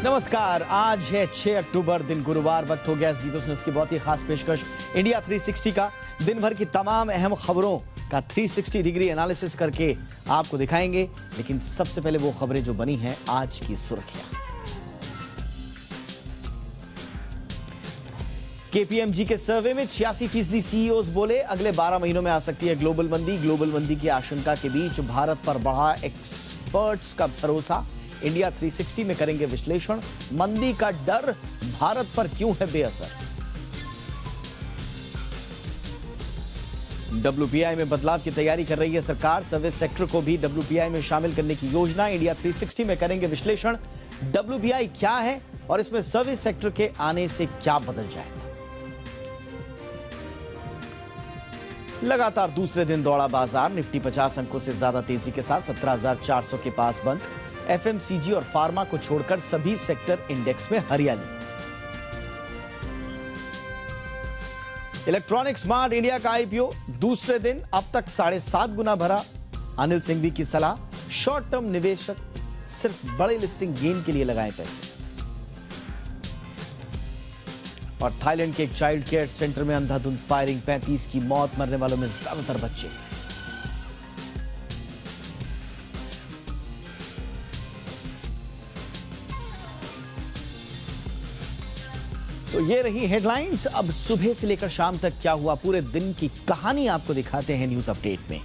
नमस्कार, आज है 6 अक्टूबर, दिन गुरुवार। वक्त हो गया जी बिजनेस की बहुत ही खास पेशकश इंडिया 360 का। दिन भर की तमाम अहम खबरों का 360 डिग्री एनालिसिस करके आपको दिखाएंगे। लेकिन सबसे पहले वो खबरें जो बनी हैं आज की सुर्खियां। केपीएमजी के सर्वे में 86% सीईओज बोले अगले 12 महीनों में आ सकती है ग्लोबल मंदी। ग्लोबल मंदी की आशंका के बीच भारत पर बढ़ा एक्सपर्ट्स का भरोसा। इंडिया 360 में करेंगे विश्लेषण। मंदी का डर भारत पर क्यों है बेअसर। डब्ल्यूपीआई में बदलाव की तैयारी कर रही है सरकार। सर्विस सेक्टर को भी डब्ल्यूपीआई में शामिल करने की योजना। इंडिया 360 में करेंगे विश्लेषण। डब्ल्यूपीआई क्या है और इसमें सर्विस सेक्टर के आने से क्या बदल जाएगा। लगातार दूसरे दिन दौड़ा बाजार। निफ्टी 50 अंकों से ज्यादा तेजी के साथ 17,400 के पास बंद। एफएमसीजी और फार्मा को छोड़कर सभी सेक्टर इंडेक्स में हरियाली। इलेक्ट्रॉनिक स्मार्ट इंडिया का आईपीओ दूसरे दिन अब तक 7.5 गुना भरा। अनिल सिंघवी की सलाह, शॉर्ट टर्म निवेशक सिर्फ बड़े लिस्टिंग गेन के लिए लगाएं पैसे। और थाईलैंड के एक चाइल्ड केयर सेंटर में अंधाधुंध फायरिंग, 35 की मौत, मरने वालों में ज्यादातर बच्चे। तो ये रही हेडलाइंस। अब सुबह से लेकर शाम तक क्या हुआ, पूरे दिन की कहानी आपको दिखाते हैं न्यूज अपडेट में।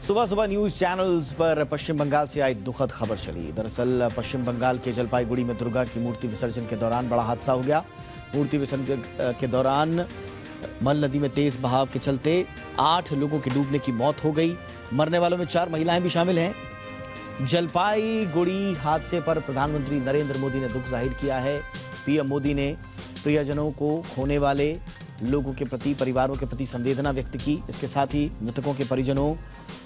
सुबह सुबह न्यूज चैनल्स पर पश्चिम बंगाल से आई दुखद खबर चली। दरअसल पश्चिम बंगाल के जलपाईगुड़ी में दुर्गा की मूर्ति विसर्जन के दौरान बड़ा हादसा हो गया। मूर्ति विसर्जन के दौरान मल नदी में तेज बहाव के चलते 8 लोगों की डूबने की मौत हो गई। मरने वालों में 4 महिलाएं भी शामिल हैं। जलपाईगुड़ी हादसे पर प्रधानमंत्री नरेंद्र मोदी ने दुख जाहिर किया है। पीएम मोदी ने प्रियजनों को खोने वाले लोगों के प्रति, परिवारों के प्रति संवेदना व्यक्त की। इसके साथ ही मृतकों के परिजनों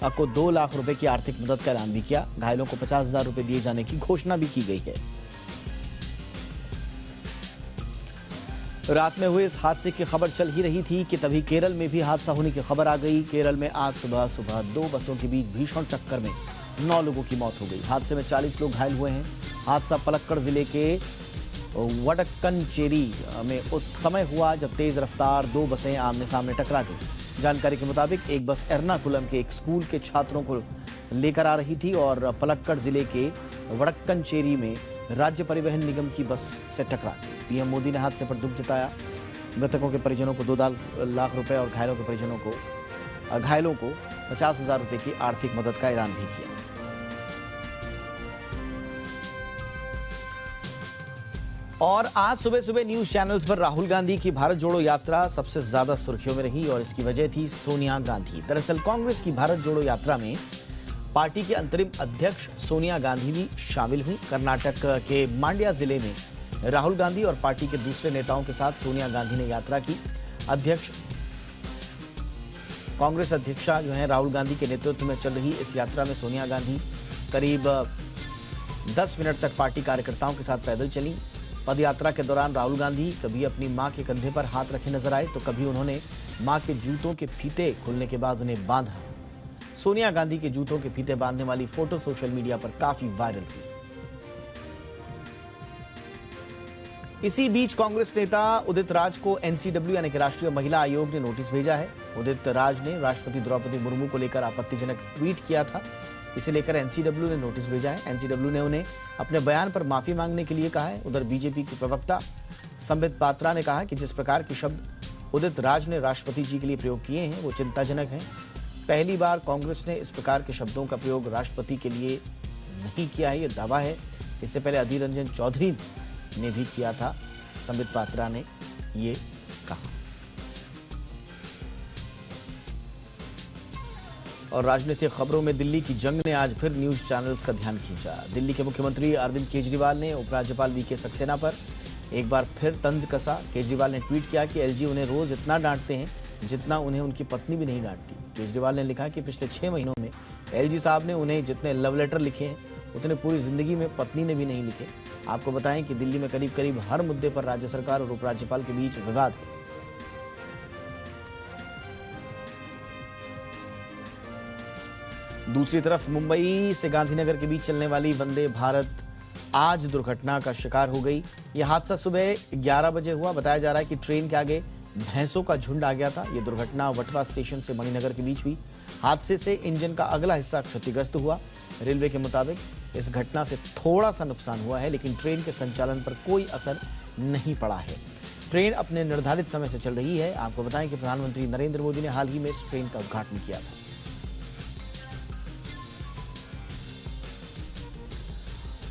को 2 लाख रुपए की आर्थिक मदद का ऐलान भी किया। घायलों को 50,000 रुपए दिए जाने की घोषणा भी की गई है। रात में हुए इस हादसे की खबर चल ही रही थी कि तभी केरल में भी हादसा होने की खबर आ गई। केरल में आज सुबह 2 बसों के बीच भीषण टक्कर में 9 लोगों की मौत हो गई। हादसे में 40 लोग घायल हुए हैं। हादसा पलक्कड़ जिले के वडक्कनचेरी में उस समय हुआ जब तेज रफ्तार 2 बसें आमने सामने टकरा गई। जानकारी के मुताबिक एक बस एर्नाकुलम के एक स्कूल के छात्रों को लेकर आ रही थी और पलक्कड़ जिले के वडक्कनचेरी में राज्य परिवहन निगम की बस से टकरा गई। पीएम मोदी ने हादसे पर दुख जताया। मृतकों के परिजनों को 2 लाख रुपए और घायलों को 50,000 रुपए की आर्थिक मदद का ऐलान भी किया। और आज सुबह सुबह न्यूज चैनल्स पर राहुल गांधी की भारत जोड़ो यात्रा सबसे ज्यादा सुर्खियों में रही और इसकी वजह थी सोनिया गांधी। दरअसल कांग्रेस की भारत जोड़ो यात्रा में पार्टी के अंतरिम अध्यक्ष सोनिया गांधी भी शामिल हुई। कर्नाटक के मांड्या जिले में राहुल गांधी और पार्टी के दूसरे नेताओं के साथ सोनिया गांधी ने यात्रा की। कांग्रेस अध्यक्षा जो है राहुल गांधी के नेतृत्व में चल रही इस यात्रा में सोनिया गांधी करीब 10 मिनट तक पार्टी कार्यकर्ताओं के साथ पैदल चली। पद यात्रा के दौरान राहुल गांधी कभी अपनी मां के कंधे पर हाथ रखे नजर आए तो कभी उन्होंने मां के जूतों के फीते खुलने के बाद उन्हें बांधा। सोनिया गांधी के जूतों के फीते बांधने वाली फोटो सोशल मीडिया पर काफी वायरल हुई। इसी बीच कांग्रेस नेता उदित राज को एनसीडब्ल्यू यानी कि राष्ट्रीय महिला आयोग ने नोटिस भेजा है। उदित राज ने राष्ट्रपति द्रौपदी मुर्मू को लेकर आपत्तिजनक ट्वीट किया था। इसे लेकर एनसीडब्ल्यू ने नोटिस भेजा है। एनसीडब्ल्यू ने उन्हें अपने बयान पर माफी मांगने के लिए कहा है। उधर बीजेपी के प्रवक्ता संबित पात्रा ने कहा कि जिस प्रकार के शब्द उदित राज ने राष्ट्रपति जी के लिए प्रयोग किए हैं वो चिंताजनक हैं। पहली बार कांग्रेस ने इस प्रकार के शब्दों का प्रयोग राष्ट्रपति के लिए नहीं किया है, ये दावा है। इससे पहले अधीर रंजन चौधरी ने भी किया था। संबित पात्रा ने ये कहा। और राजनीतिक खबरों में दिल्ली की जंग ने आज फिर न्यूज चैनल्स का ध्यान खींचा। दिल्ली के मुख्यमंत्री अरविंद केजरीवाल ने उपराज्यपाल वीके सक्सेना पर एक बार फिर तंज कसा। केजरीवाल ने ट्वीट किया कि एलजी उन्हें रोज इतना डांटते हैं जितना उन्हें उनकी पत्नी भी नहीं डांटती। केजरीवाल ने लिखा कि पिछले 6 महीनों में एलजी साहब ने उन्हें जितने लव लेटर लिखे हैं उतने पूरी जिंदगी में पत्नी ने भी नहीं लिखे। आपको बताएं कि दिल्ली में करीब करीब हर मुद्दे पर राज्य सरकार और उपराज्यपाल के बीच विवाद है। दूसरी तरफ मुंबई से गांधीनगर के बीच चलने वाली वंदे भारत आज दुर्घटना का शिकार हो गई। यह हादसा सुबह 11 बजे हुआ। बताया जा रहा है कि ट्रेन के आगे भैंसों का झुंड आ गया था। यह दुर्घटना वटवा स्टेशन से मणिनगर के बीच हुई। हादसे से इंजन का अगला हिस्सा क्षतिग्रस्त हुआ। रेलवे के मुताबिक इस घटना से थोड़ा सा नुकसान हुआ है, लेकिन ट्रेन के संचालन पर कोई असर नहीं पड़ा है। ट्रेन अपने निर्धारित समय से चल रही है। आपको बताएं कि प्रधानमंत्री नरेंद्र मोदी ने हाल ही में इस ट्रेन का उद्घाटन किया था।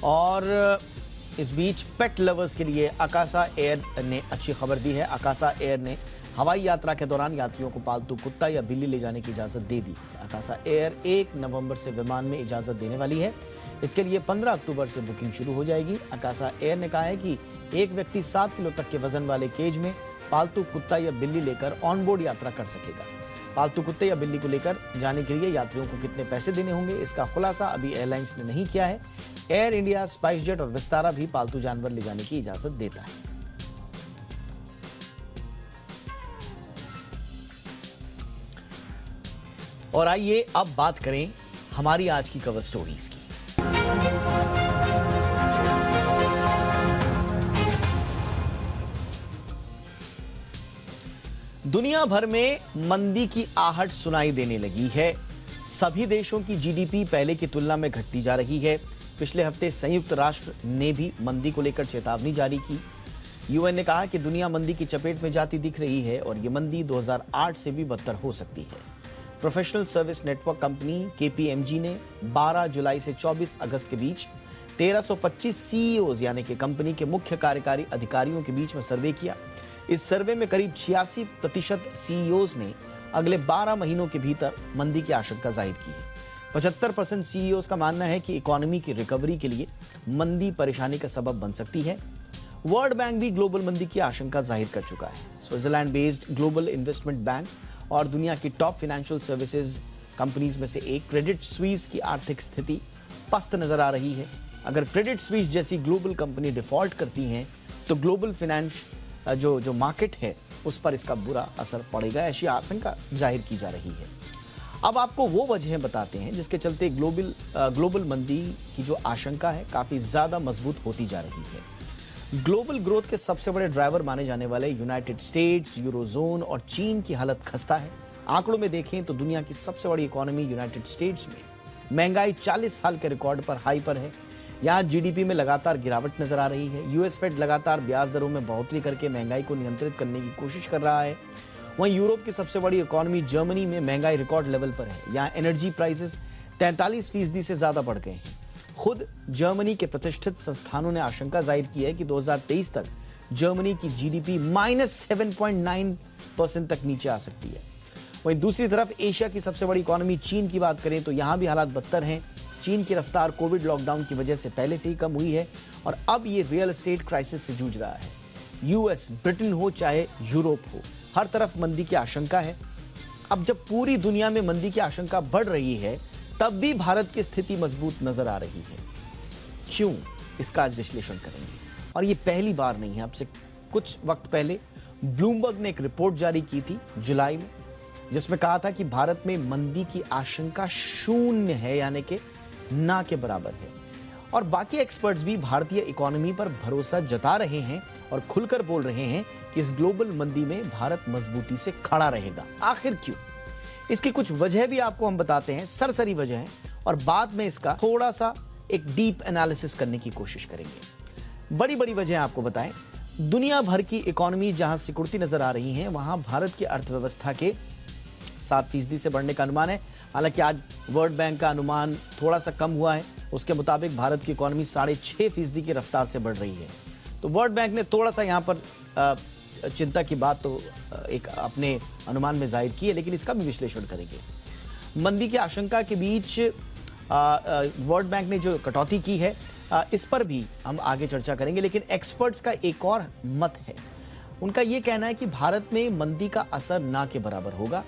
और इस बीच पेट लवर्स के लिए आकाशा एयर ने अच्छी खबर दी है। आकाशा एयर ने हवाई यात्रा के दौरान यात्रियों को पालतू कुत्ता या बिल्ली ले जाने की इजाजत दे दी। आकाशा एयर 1 नवंबर से विमान में इजाजत देने वाली है। इसके लिए 15 अक्टूबर से बुकिंग शुरू हो जाएगी। आकाशा एयर ने कहा है कि एक व्यक्ति 7 किलो तक के वजन वाले केज में पालतू कुत्ता या बिल्ली लेकर ऑनबोर्ड यात्रा कर सकेगा। पालतू कुत्ते या बिल्ली को लेकर जाने के लिए यात्रियों को कितने पैसे देने होंगे, इसका खुलासा अभी एयरलाइंस ने नहीं किया है। एयर इंडिया, स्पाइसजेट और विस्तारा भी पालतू जानवर ले जाने की इजाजत देता है। और आइए अब बात करें हमारी आज की कवर स्टोरीज की। दुनिया भर में मंदी की आहट सुनाई देने लगी है। सभी देशों की जीडीपी पहले की तुलना में घटती जा रही है। पिछले हफ्ते संयुक्त राष्ट्र ने भी मंदी को लेकर चेतावनी जारी की। यूएन ने कहा कि दुनिया मंदी की चपेट में जाती दिख रही है और ये मंदी 2008 से भी बदतर हो सकती है। Professional service network company KPMG ने 12 जुलाई से 24 अगस्त के बीच 1325 सीईओज यानी कि कंपनी के मुख्य कार्यकारी अधिकारियों के बीच में सर्वे किया। इस सर्वे में करीब 86% सीईओज ने अगले 12 महीनों के भीतर मंदी की आशंका जाहिर की है। 75% सीईओज का मानना है कि इकोनॉमी की रिकवरी के लिए मंदी परेशानी का सबब बन सकती है। वर्ल्ड बैंक भी ग्लोबल मंदी की आशंका जाहिर कर चुका है। Switzerland based global investment bank और दुनिया की टॉप फाइनेंशियल सर्विसेज कंपनीज में से एक क्रेडिट स्विस की आर्थिक स्थिति पस्त नजर आ रही है। अगर क्रेडिट स्विस जैसी ग्लोबल कंपनी डिफॉल्ट करती हैं तो ग्लोबल फाइनेंस जो मार्केट है उस पर इसका बुरा असर पड़ेगा, ऐसी आशंका जाहिर की जा रही है। अब आपको वो वजहें बताते हैं जिसके चलते ग्लोबल मंदी की जो आशंका है काफी ज्यादा मजबूत होती जा रही है। ग्लोबल ग्रोथ के सबसे बड़े ड्राइवर माने जाने वाले यूनाइटेड स्टेट्स, यूरोजोन और चीन की हालत खस्ता है। आंकड़ों में देखें तो दुनिया की सबसे बड़ी इकोनॉमी यूनाइटेड स्टेट्स में महंगाई 40 साल के रिकॉर्ड पर हाई पर है। यहाँ जीडीपी में लगातार गिरावट नजर आ रही है। यूएस फेड लगातार ब्याज दरों में बढ़ोतरी करके महंगाई को नियंत्रित करने की कोशिश कर रहा है। वहीं यूरोप की सबसे बड़ी इकोनॉमी जर्मनी में महंगाई रिकॉर्ड लेवल पर है। यहाँ एनर्जी प्राइसेस 43% से ज्यादा बढ़ गए हैं। खुद जर्मनी के प्रतिष्ठित संस्थानों ने आशंका जाहिर की है कि 2023 तक जर्मनी की जीडीपी -7.9% तक नीचे आ सकती है। वहीं दूसरी तरफ एशिया की सबसे बड़ी इकोनॉमी चीन की बात करें तो यहां भी हालात बदतर हैं। चीन की रफ्तार कोविड लॉकडाउन की वजह से पहले से ही कम हुई है और अब ये रियल एस्टेट क्राइसिस से जूझ रहा है। यूएस, ब्रिटेन हो चाहे यूरोप हो, हर तरफ मंदी की आशंका है। अब जब पूरी दुनिया में मंदी की आशंका बढ़ रही है तब भी भारत की स्थिति मजबूत नजर आ रही है। क्यों, इसका आज विश्लेषण करेंगे। और ये पहली बार नहीं है। अब से कुछ वक्त पहले ब्लूमबर्ग ने एक रिपोर्ट जारी की थी जुलाई में, जिसमें कहा था कि भारत में मंदी की आशंका 0 है, यानी कि ना के बराबर है। और बाकी एक्सपर्ट्स भी भारतीय इकोनॉमी पर भरोसा जता रहे हैं और खुलकर बोल रहे हैं कि इस ग्लोबल मंदी में भारत मजबूती से खड़ा रहेगा। आखिर क्यों? इसकी कुछ वजह भी आपको हम बताते हैं, सरसरी वजह है, और बाद में इसका थोड़ा सा एक डीप एनालिसिस करने की कोशिश करेंगे। बड़ी बड़ी वजह आपको बताएं। दुनिया भर की इकोनॉमी जहां सिकुड़ती नजर आ रही है, वहां भारत की अर्थव्यवस्था के 7% से बढ़ने का अनुमान है। हालांकि आज वर्ल्ड बैंक का अनुमान थोड़ा सा कम हुआ है। उसके मुताबिक भारत की इकोनॉमी 6.5% की रफ्तार से बढ़ रही है। तो वर्ल्ड बैंक ने थोड़ा सा यहाँ पर चिंता की बात तो एक अपने अनुमान में जाहिर की है, लेकिन इसका भी विश्लेषण करेंगे। मंदी की आशंका के बीच वर्ल्ड बैंक ने जो कटौती की है इस पर भी हम आगे चर्चा करेंगे। लेकिन एक्सपर्ट्स का एक और मत है। उनका यह कहना है कि भारत में मंदी का असर ना के बराबर होगा।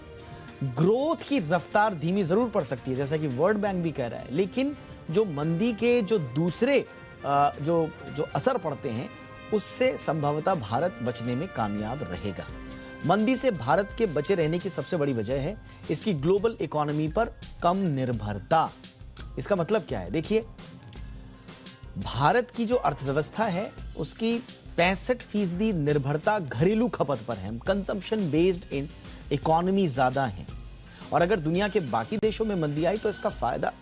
ग्रोथ की रफ्तार धीमी जरूर पड़ सकती है, जैसा कि वर्ल्ड बैंक भी कह रहा है, लेकिन जो मंदी के जो दूसरे जो असर पड़ते हैं उससे संभवतः भारत बचने में कामयाब रहेगा। मंदी से भारत के बचे रहने की सबसे बड़ी वजह है इसकी ग्लोबल इकोनॉमी पर कम निर्भरता। इसका मतलब क्या है? देखिए, भारत की जो अर्थव्यवस्था है उसकी 65% निर्भरता घरेलू खपत पर है। कंजम्पशन बेस्ड इन इकोनॉमी ज्यादा है, और अगर दुनिया के बाकी देशों में मंदी आई तो इसका फायदा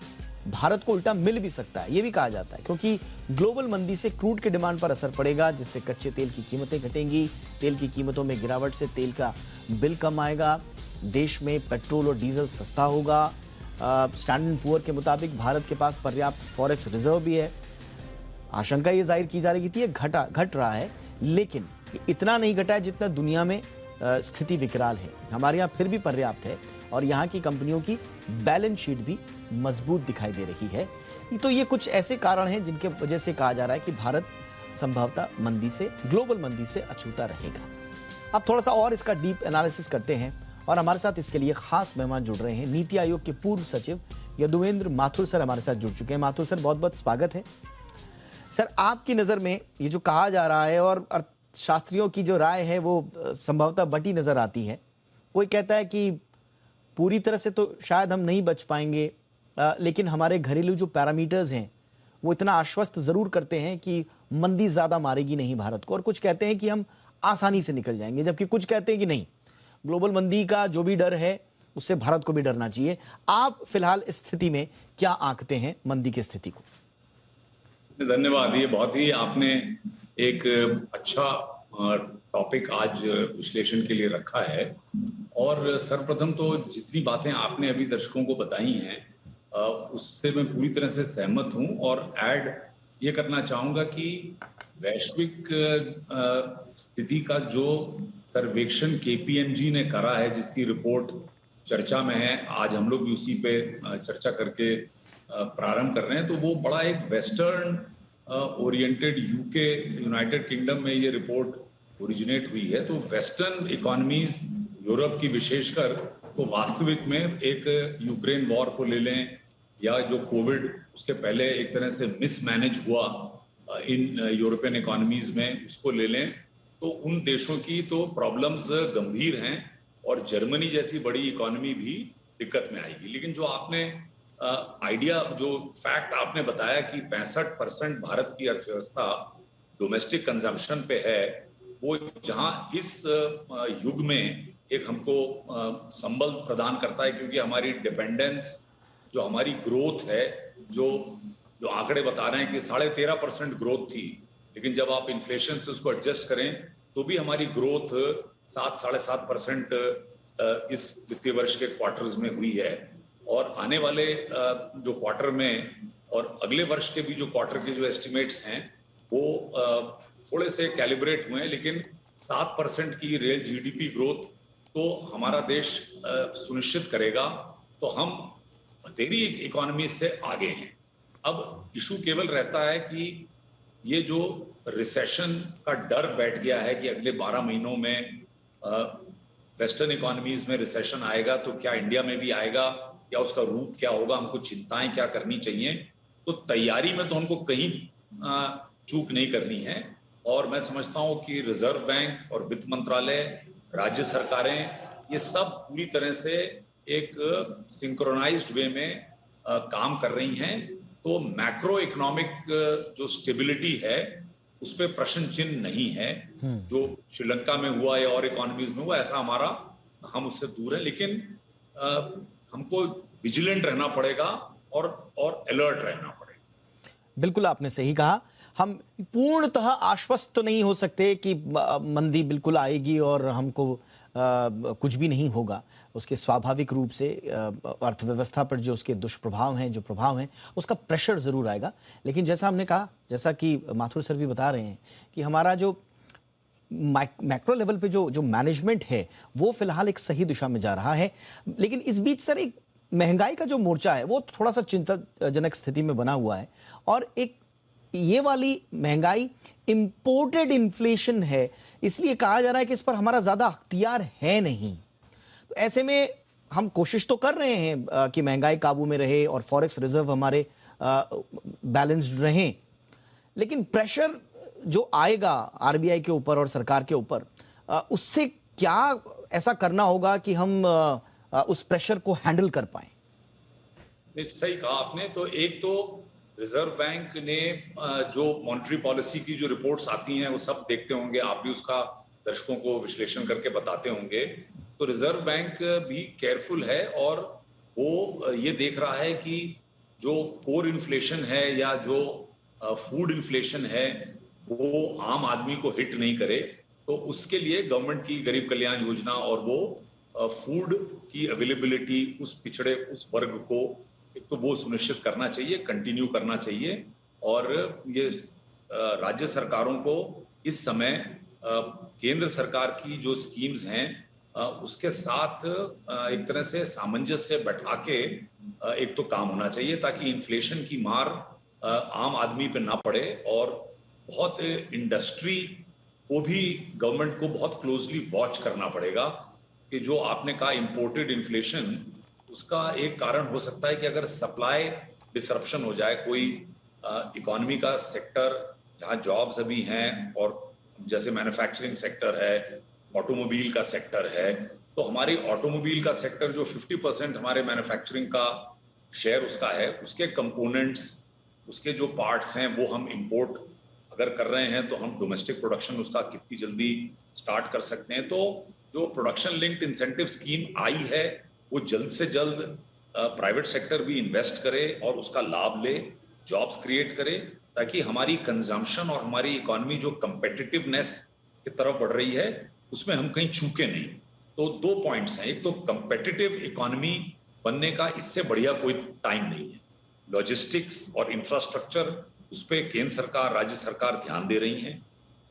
भारत को उल्टा मिल भी सकता है, यह भी कहा जाता है, क्योंकि ग्लोबल मंदी से क्रूड की डिमांड पर असर पड़ेगा, जिससे कच्चे तेल की कीमतें घटेंगी। तेल की कीमतों में गिरावट से तेल का बिल कम आएगा, देश में पेट्रोल और डीजल सस्ता होगा। स्टैंडर्ड एंड पुअर के मुताबिक भारत के पास पर्याप्त फॉरेक्स रिजर्व भी है। आशंका ये जाहिर की जा रही थी घट रहा है, लेकिन इतना नहीं घटा है जितना दुनिया में स्थिति विकराल है। हमारे यहाँ फिर भी पर्याप्त है, और यहाँ की कंपनियों की बैलेंस शीट भी मजबूत दिखाई दे रही है। तो ये कुछ ऐसे कारण हैं जिनके वजह से कहा जा रहा है कि भारत संभवतः मंदी से, ग्लोबल मंदी से अछूता रहेगा। अब थोड़ा सा और इसका डीप एनालिसिस करते हैं, और हमारे साथ इसके लिए खास मेहमान जुड़ रहे हैं। नीति आयोग के पूर्व सचिव यदुवेंद्र माथुर सर हमारे साथ जुड़ चुके हैं। माथुर सर, बहुत बहुत स्वागत है। सर, आपकी नज़र में ये जो कहा जा रहा है और अर्थशास्त्रियों की जो राय है वो संभवतः बटी नज़र आती है। कोई कहता है कि पूरी तरह से तो शायद हम नहीं बच पाएंगे, लेकिन हमारे घरेलू जो पैरामीटर्स हैं वो इतना आश्वस्त ज़रूर करते हैं कि मंदी ज़्यादा मारेगी नहीं भारत को, और कुछ कहते हैं कि हम आसानी से निकल जाएंगे, जबकि कुछ कहते हैं कि नहीं, ग्लोबल मंदी का जो भी डर है उससे भारत को भी डरना चाहिए। आप फिलहाल इस स्थिति में क्या आंकते हैं मंदी की स्थिति को? धन्यवाद। ये बहुत ही आपने एक अच्छा टॉपिक आज विश्लेषण के लिए रखा है, और सर्वप्रथम तो जितनी बातें आपने अभी दर्शकों को बताई हैं उससे मैं पूरी तरह से सहमत हूं, और ऐड ये करना चाहूंगा कि वैश्विक स्थिति का जो सर्वेक्षण केपीएमजी ने करा है, जिसकी रिपोर्ट चर्चा में है, आज हम लोग भी उसी पे चर्चा करके प्रारंभ कर रहे हैं, तो वो बड़ा एक western oriented UK, United kingdom में ये रिपोर्ट ओरिजिनेट हुई है। तो वेस्टर्न इकोनॉमीज, यूरोप की विशेषकर, तो वास्तविक में एक यूक्रेन वॉर को ले लें या जो कोविड उसके पहले एक तरह से मिसमैनेज हुआ इन यूरोपियन इकोनॉमीज में, उसको ले लें, तो उन देशों की तो प्रॉब्लम्स गंभीर हैं, और जर्मनी जैसी बड़ी इकोनॉमी भी दिक्कत में आएगी। लेकिन जो आपने आइडिया, जो फैक्ट आपने बताया कि 65% भारत की अर्थव्यवस्था डोमेस्टिक कंजम्पशन पे है, वो जहां इस युग में एक हमको संबल प्रदान करता है, क्योंकि हमारी डिपेंडेंस, जो हमारी ग्रोथ है, जो आंकड़े बता रहे हैं कि 13.5% ग्रोथ थी, लेकिन जब आप इन्फ्लेशन से उसको एडजस्ट करें तो भी हमारी ग्रोथ 7-7.5% इस वित्तीय वर्ष के क्वार्टर्स में हुई है। और आने वाले जो क्वार्टर में और अगले वर्ष के भी जो क्वार्टर के जो एस्टिमेट्स हैं वो थोड़े से कैलिब्रेट हुए हैं, लेकिन 7% की रियल जीडीपी ग्रोथ तो हमारा देश सुनिश्चित करेगा। तो हम बतेरी इकोनॉमी से आगे हैं। अब इशू केवल रहता है कि ये जो रिसेशन का डर बैठ गया है कि अगले 12 महीनों में वेस्टर्न इकोनॉमीज में रिसेशन आएगा, तो क्या इंडिया में भी आएगा, या उसका रूप क्या होगा, हमको चिंताएं क्या करनी चाहिए। तो तैयारी में तो हमको कहीं चूक नहीं करनी है, और मैं समझता हूं कि रिजर्व बैंक और वित्त मंत्रालय, राज्य सरकारें, ये सब पूरी तरह से एक सिंक्रोनाइज्ड वे में काम कर रही हैं। तो मैक्रो इकोनॉमिक जो स्टेबिलिटी है उस पर प्रश्न चिन्ह नहीं है। जो श्रीलंका में हुआ या और इकोनॉमीज में हुआ, ऐसा हम उससे दूर है, लेकिन हमको विजिलेंट रहना पड़ेगा और अलर्ट रहना पड़ेगा। बिल्कुल आपने सही कहा। हम पूर्णतः आश्वस्त तो नहीं हो सकते कि मंदी बिल्कुल आएगी और हमको कुछ भी नहीं होगा। उसके स्वाभाविक रूप से अर्थव्यवस्था पर जो उसके दुष्प्रभाव हैं, जो प्रभाव हैं, उसका प्रेशर ज़रूर आएगा। लेकिन जैसा हमने कहा, जैसा कि माथुर सर भी बता रहे हैं कि हमारा जो मैक्रो लेवल पे जो मैनेजमेंट है वो फिलहाल एक सही दिशा में जा रहा है। लेकिन इस बीच सर एक महंगाई का जो मोर्चा है वो थोड़ा सा चिंताजनक स्थिति में बना हुआ है, और एक ये वाली महंगाई इंपोर्टेड इन्फ्लेशन है, इसलिए कहा जा रहा है कि इस पर हमारा ज्यादा अख्तियार है नहीं। तो ऐसे में हम कोशिश तो कर रहे हैं कि महंगाई काबू में रहे और फॉरेक्स रिजर्व हमारे बैलेंस्ड रहें, लेकिन प्रेशर जो आएगा आरबीआई के ऊपर और सरकार के ऊपर, उससे क्या ऐसा करना होगा कि हम उस प्रेशर को हैंडल कर पाए? सही कहा आपने। तो एक तो रिजर्व बैंक ने जो मॉनेटरी पॉलिसी की जो रिपोर्ट्स आती हैं वो सब देखते होंगे, आप भी उसका दर्शकों को विश्लेषण करके बताते होंगे। तो रिजर्व बैंक भी केयरफुल है और वो ये देख रहा है कि जो कोर इन्फ्लेशन है या जो फूड इन्फ्लेशन है वो आम आदमी को हिट नहीं करे। तो उसके लिए गवर्नमेंट की गरीब कल्याण योजना और वो फूड की अवेलेबिलिटी उस पिछड़े उस वर्ग को एक तो वो सुनिश्चित करना चाहिए, कंटिन्यू करना चाहिए। और ये राज्य सरकारों को इस समय केंद्र सरकार की जो स्कीम्स हैं उसके साथ एक तरह से सामंजस्य बैठा के एक तो काम होना चाहिए ताकि इन्फ्लेशन की मार आम आदमी पे ना पड़े। और बहुत इंडस्ट्री को भी गवर्नमेंट को बहुत क्लोजली वॉच करना पड़ेगा कि जो आपने कहा इंपोर्टेड इन्फ्लेशन, उसका एक कारण हो सकता है कि अगर सप्लाई डिसरप्शन हो जाए, कोई इकोनॉमी का सेक्टर जहां जॉब्स अभी हैं और जैसे मैन्युफैक्चरिंग सेक्टर है, ऑटोमोबाइल का सेक्टर है, तो हमारी ऑटोमोबाइल का सेक्टर जो 50% हमारे मैन्युफैक्चरिंग का शेयर उसका है, उसके कंपोनेंट्स, उसके जो पार्ट्स हैं वो हम इंपोर्ट अगर कर रहे हैं तो हम डोमेस्टिक प्रोडक्शन उसका कितनी जल्दी स्टार्ट कर सकते हैं। तो जो प्रोडक्शन लिंक्ड इंसेंटिव स्कीम आई है वो जल्द से जल्द प्राइवेट सेक्टर भी इन्वेस्ट करे और उसका लाभ ले, जॉब्स क्रिएट करे, ताकि हमारी कंजम्पशन और हमारी इकोनॉमी जो कंपेटिटिवनेस की तरफ बढ़ रही है उसमें हम कहीं चूके नहीं। तो दो पॉइंट्स हैं, एक तो कंपेटिटिव इकोनॉमी बनने का इससे बढ़िया कोई टाइम नहीं है। लॉजिस्टिक्स और इंफ्रास्ट्रक्चर उस पर केंद्र सरकार, राज्य सरकार ध्यान दे रही हैं।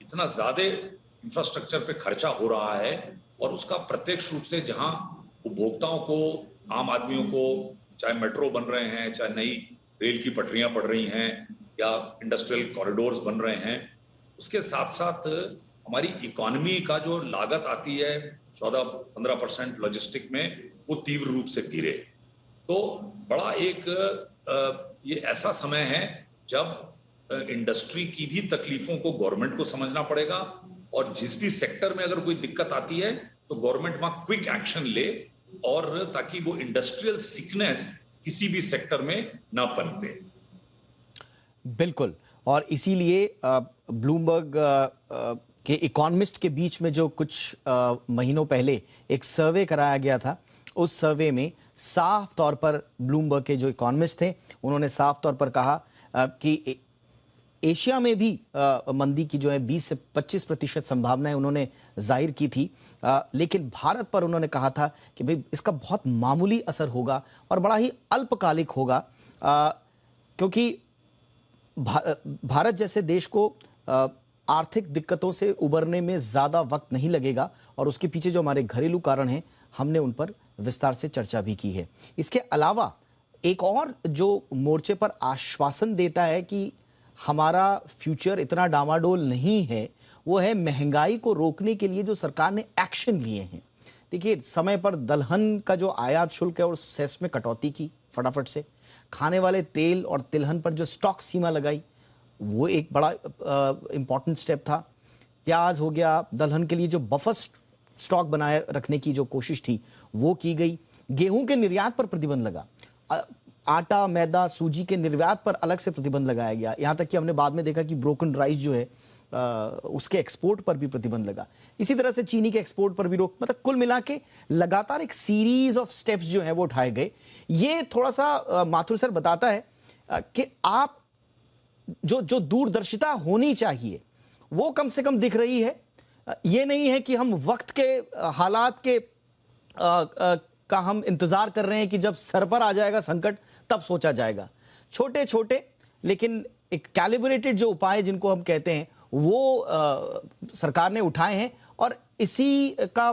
इतना ज्यादा इंफ्रास्ट्रक्चर पे खर्चा हो रहा है और उसका प्रत्यक्ष रूप से जहां उपभोक्ताओं को, आम आदमियों को, चाहे मेट्रो बन रहे हैं, चाहे नई रेल की पटरियां पड़ रही हैं या इंडस्ट्रियल कॉरिडोर्स बन रहे हैं, उसके साथ साथ हमारी इकोनॉमी का जो लागत आती है 14-15% लॉजिस्टिक में, वो तीव्र रूप से गिरे। तो बड़ा एक ये ऐसा समय है जब इंडस्ट्री की भी तकलीफों को गवर्नमेंट को समझना पड़ेगा और जिस भी सेक्टर में अगर कोई दिक्कत आती है तो गवर्नमेंट वहां क्विक एक्शन ले, और ताकि वो इंडस्ट्रियल सिकनेस किसी भी सेक्टर में ना पनपे। बिल्कुल। और इसीलिए ब्लूमबर्ग के इकोनॉमिस्ट के बीच में जो कुछ महीनों पहले एक सर्वे कराया गया था, उस सर्वे में साफ तौर पर ब्लूमबर्ग के जो इकोनॉमिस्ट थे उन्होंने साफ तौर पर कहा कि एशिया में भी मंदी की जो है 20 से 25% संभावनाएं उन्होंने जाहिर की थी, लेकिन भारत पर उन्होंने कहा था कि भाई इसका बहुत मामूली असर होगा और बड़ा ही अल्पकालिक होगा, क्योंकि भारत जैसे देश को आर्थिक दिक्कतों से उबरने में ज़्यादा वक्त नहीं लगेगा और उसके पीछे जो हमारे घरेलू कारण हैं हमने उन पर विस्तार से चर्चा भी की है। इसके अलावा एक और जो मोर्चे पर आश्वासन देता है कि हमारा फ्यूचर इतना डामाडोल नहीं है, वो है महंगाई को रोकने के लिए जो सरकार ने एक्शन लिए हैं। देखिए, समय पर दलहन का जो आयात शुल्क है और सेस में कटौती की फटाफट से, खाने वाले तेल और तिलहन पर जो स्टॉक सीमा लगाई वो एक बड़ा इंपॉर्टेंट स्टेप था। प्याज हो गया, दलहन के लिए जो बफर स्टॉक बनाए रखने की जो कोशिश थी वो की गई। गेहूं के निर्यात पर प्रतिबंध लगा, आटा, मैदा, सूजी के निर्यात पर अलग से प्रतिबंध लगाया गया। यहां तक कि हमने बाद में देखा कि ब्रोकन राइस जो है उसके एक्सपोर्ट पर भी प्रतिबंध लगा। इसी तरह से चीनी के एक्सपोर्ट पर भी रोक। मतलब कुल मिला के लगातार एक सीरीज ऑफ स्टेप्स जो है वो उठाए गए। ये थोड़ा सा माथुर सर बताता है कि आप जो दूरदर्शिता होनी चाहिए वो कम से कम दिख रही है। ये नहीं है कि हम वक्त के हालात के का हम इंतजार कर रहे हैं कि जब सर पर आ जाएगा संकट तब सोचा जाएगा। छोटे छोटे लेकिन एक कैलिब्रेटेड जो उपाय जिनको हम कहते हैं वो सरकार ने उठाए हैं और इसी का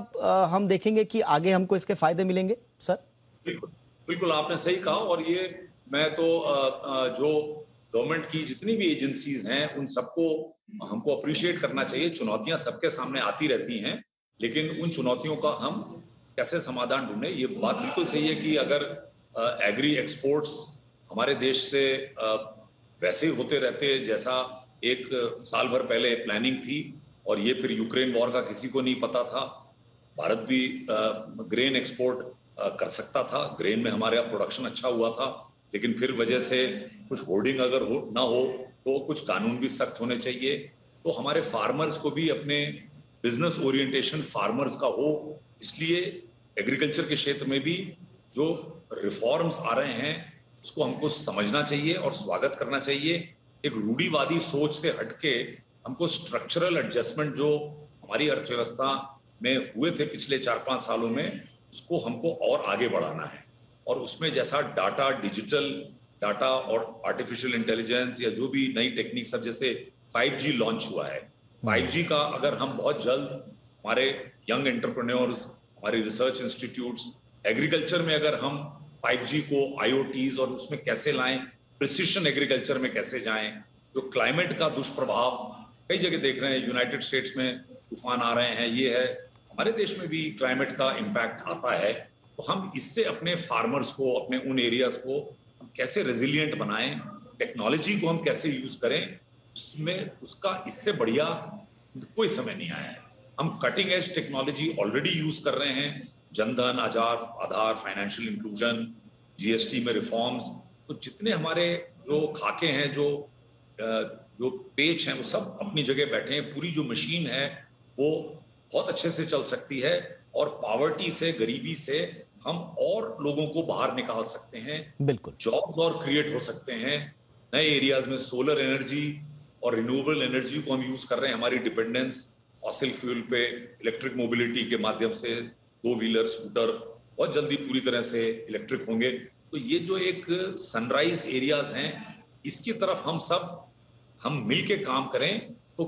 हम देखेंगे कि आगे हमको इसके फायदे मिलेंगे। सर बिल्कुल बिल्कुल आपने सही कहा। और ये मैं तो जो गवर्नमेंट की जितनी भी एजेंसीज हैं उन सबको हमको अप्रिशिएट करना चाहिए। चुनौतियां सबके सामने आती रहती हैं, लेकिन उन चुनौतियों का हम कैसे समाधान ढूंढे, ये बात बिल्कुल सही है कि अगर एग्री एक्सपोर्ट्स हमारे देश से वैसे ही होते रहते जैसा एक साल भर पहले प्लानिंग थी और ये फिर यूक्रेन वॉर का किसी को नहीं पता था, भारत भी ग्रेन एक्सपोर्ट कर सकता था। ग्रेन में हमारे यहाँ प्रोडक्शन अच्छा हुआ था, लेकिन फिर वजह से कुछ होर्डिंग अगर ना हो तो कुछ कानून भी सख्त होने चाहिए। तो हमारे फार्मर्स को भी अपने बिजनेस ओरिएंटेशन फार्मर्स का हो, इसलिए एग्रीकल्चर के क्षेत्र में भी जो रिफॉर्म्स आ रहे हैं उसको हमको समझना चाहिए और स्वागत करना चाहिए। एक रूढ़िवादी सोच से हटके हमको स्ट्रक्चरल एडजस्टमेंट जो हमारी अर्थव्यवस्था में हुए थे पिछले 4-5 सालों में, उसको हमको और आगे बढ़ाना है। और उसमें जैसा डाटा, डिजिटल डाटा और आर्टिफिशियल इंटेलिजेंस या जो भी नई टेक्निक सब, जैसे 5G लॉन्च हुआ है, 5G का अगर हम बहुत जल्द हमारे यंग एंटरप्रेन्योर्स, हमारे रिसर्च इंस्टीट्यूट्स, एग्रीकल्चर में अगर हम 5G को IoTs और उसमें कैसे लाएं, प्रिसिशन एग्रीकल्चर में कैसे जाएं, जो क्लाइमेट का दुष्प्रभाव कई जगह देख रहे हैं, यूनाइटेड स्टेट्स में तूफान आ रहे हैं, ये है, हमारे देश में भी क्लाइमेट का इम्पैक्ट आता है। तो हम इससे अपने फार्मर्स को, अपने उन एरियाज को हम कैसे रेजिलिएंट बनाएं, टेक्नोलॉजी को हम कैसे यूज करें, उसमें उसका इससे बढ़िया कोई समय नहीं आया है। हम cutting edge technology already use कर रहे हैं, जनधन, आधार, फाइनेंशियल इंक्लूजन, GST में रिफॉर्म्स, तो जितने हमारे जो खाके हैं, जो पेच हैं, वो सब अपनी जगह बैठे हैं। पूरी जो मशीन है वो बहुत अच्छे से चल सकती है और पॉवर्टी से, गरीबी से हम और लोगों को बाहर निकाल सकते हैं। बिल्कुल, जॉब्स और क्रिएट हो सकते हैं। नए एरियाज में सोलर एनर्जी और रिन्यूएबल एनर्जी को हम यूज कर रहे हैं। हमारी डिपेंडेंस फॉसिल फ्यूल पे इलेक्ट्रिक मोबिलिटी के माध्यम से 2 व्हीलर, स्कूटर बहुत जल्दी पूरी तरह से इलेक्ट्रिक होंगे। तो ये जो एक सनराइज एरियाज हैं, इसकी तरफ हम मिल के काम करें, तो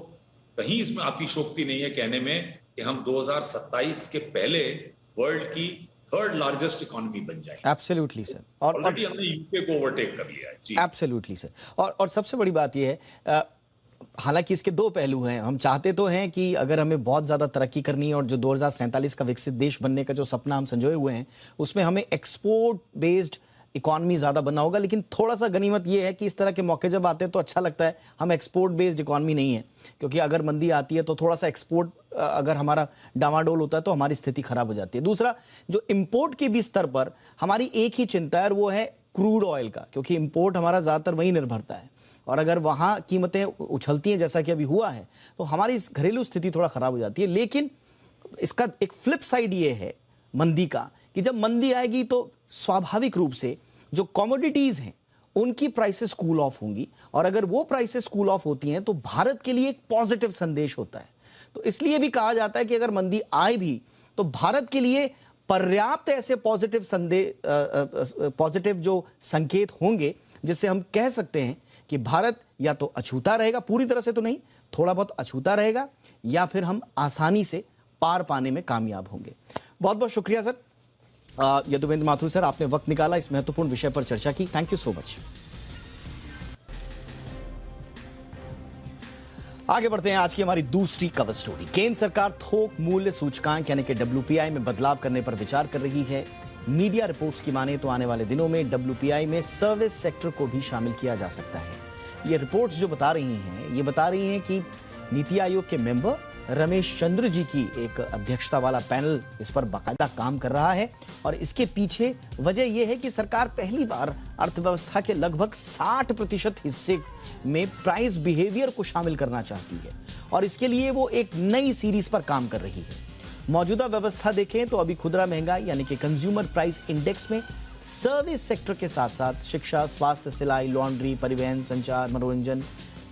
कहीं इसमें अतिशोक्ति नहीं है कहने में कि हम 2027 के पहले वर्ल्ड की 3rd लार्जेस्ट इकोनॉमी बन जाए। Absolutely sir. और ऑलरेडी हमने यूके को ओवरटेक कर लिया है जी। Absolutely sir. और सबसे बड़ी बात यह है, हालांकि इसके 2 पहलू हैं। हम चाहते तो हैं कि अगर हमें बहुत ज़्यादा तरक्की करनी है और जो 2047 का विकसित देश बनने का जो सपना हम संजोए हुए हैं, उसमें हमें एक्सपोर्ट बेस्ड इकॉनमी ज़्यादा बनना होगा। लेकिन थोड़ा सा गनीमत ये है कि इस तरह के मौके जब आते हैं तो अच्छा लगता है। हम एक्सपोर्ट बेस्ड इकॉनमी नहीं है, क्योंकि अगर मंदी आती है तो थोड़ा सा एक्सपोर्ट अगर हमारा डामाडोल होता है तो हमारी स्थिति खराब हो जाती है। दूसरा, जो इंपोर्ट के भी स्तर पर हमारी एक ही चिंता है, और वो है क्रूड ऑयल का, क्योंकि इंपोर्ट हमारा ज़्यादातर वहीं निर्भरता है। और अगर वहाँ कीमतें उछलती हैं जैसा कि अभी हुआ है, तो हमारी घरेलू स्थिति थोड़ा खराब हो जाती है। लेकिन इसका एक फ्लिप साइड ये है मंदी का, कि जब मंदी आएगी तो स्वाभाविक रूप से जो कमोडिटीज हैं उनकी प्राइसेस कूल ऑफ होंगी, और अगर वो प्राइसेस कूल ऑफ होती हैं तो भारत के लिए एक पॉजिटिव संदेश होता है। तो इसलिए भी कहा जाता है कि अगर मंदी आए भी तो भारत के लिए पर्याप्त ऐसे पॉजिटिव जो संकेत होंगे जिससे हम कह सकते हैं कि भारत या तो अछूता रहेगा, पूरी तरह से तो नहीं, थोड़ा बहुत अछूता रहेगा, या फिर हम आसानी से पार पाने में कामयाब होंगे। बहुत बहुत शुक्रिया सर, यदुवेंद्र माथुर सर, आपने वक्त निकाला, इस महत्वपूर्ण विषय पर चर्चा की। Thank you so much. आगे बढ़ते हैं आज की हमारी दूसरी कवर स्टोरी। केंद्र सरकार थोक मूल्य सूचकांक यानी कि WPI में बदलाव करने पर विचार कर रही है। मीडिया रिपोर्ट्स की माने तो आने वाले दिनों में WPI में सर्विस सेक्टर को भी शामिल किया जा सकता है। ये रिपोर्ट्स जो बता रही हैं कि नीति आयोग के मेंबर रमेश चंद्र जी की एक अध्यक्षता वाला पैनल इस पर बाकायदा काम कर रहा है, और इसके पीछे वजह यह है कि सरकार पहली बार अर्थव्यवस्था के लगभग 60% हिस्से में प्राइस बिहेवियर को शामिल करना चाहती है, और इसके लिए वो एक नई सीरीज पर काम कर रही है। मौजूदा व्यवस्था देखें तो अभी खुदरा महंगाई यानी कि कंज्यूमर प्राइस इंडेक्स में सर्विस सेक्टर के साथ साथ शिक्षा, स्वास्थ्य, सिलाई, लॉन्ड्री, परिवहन, संचार, मनोरंजन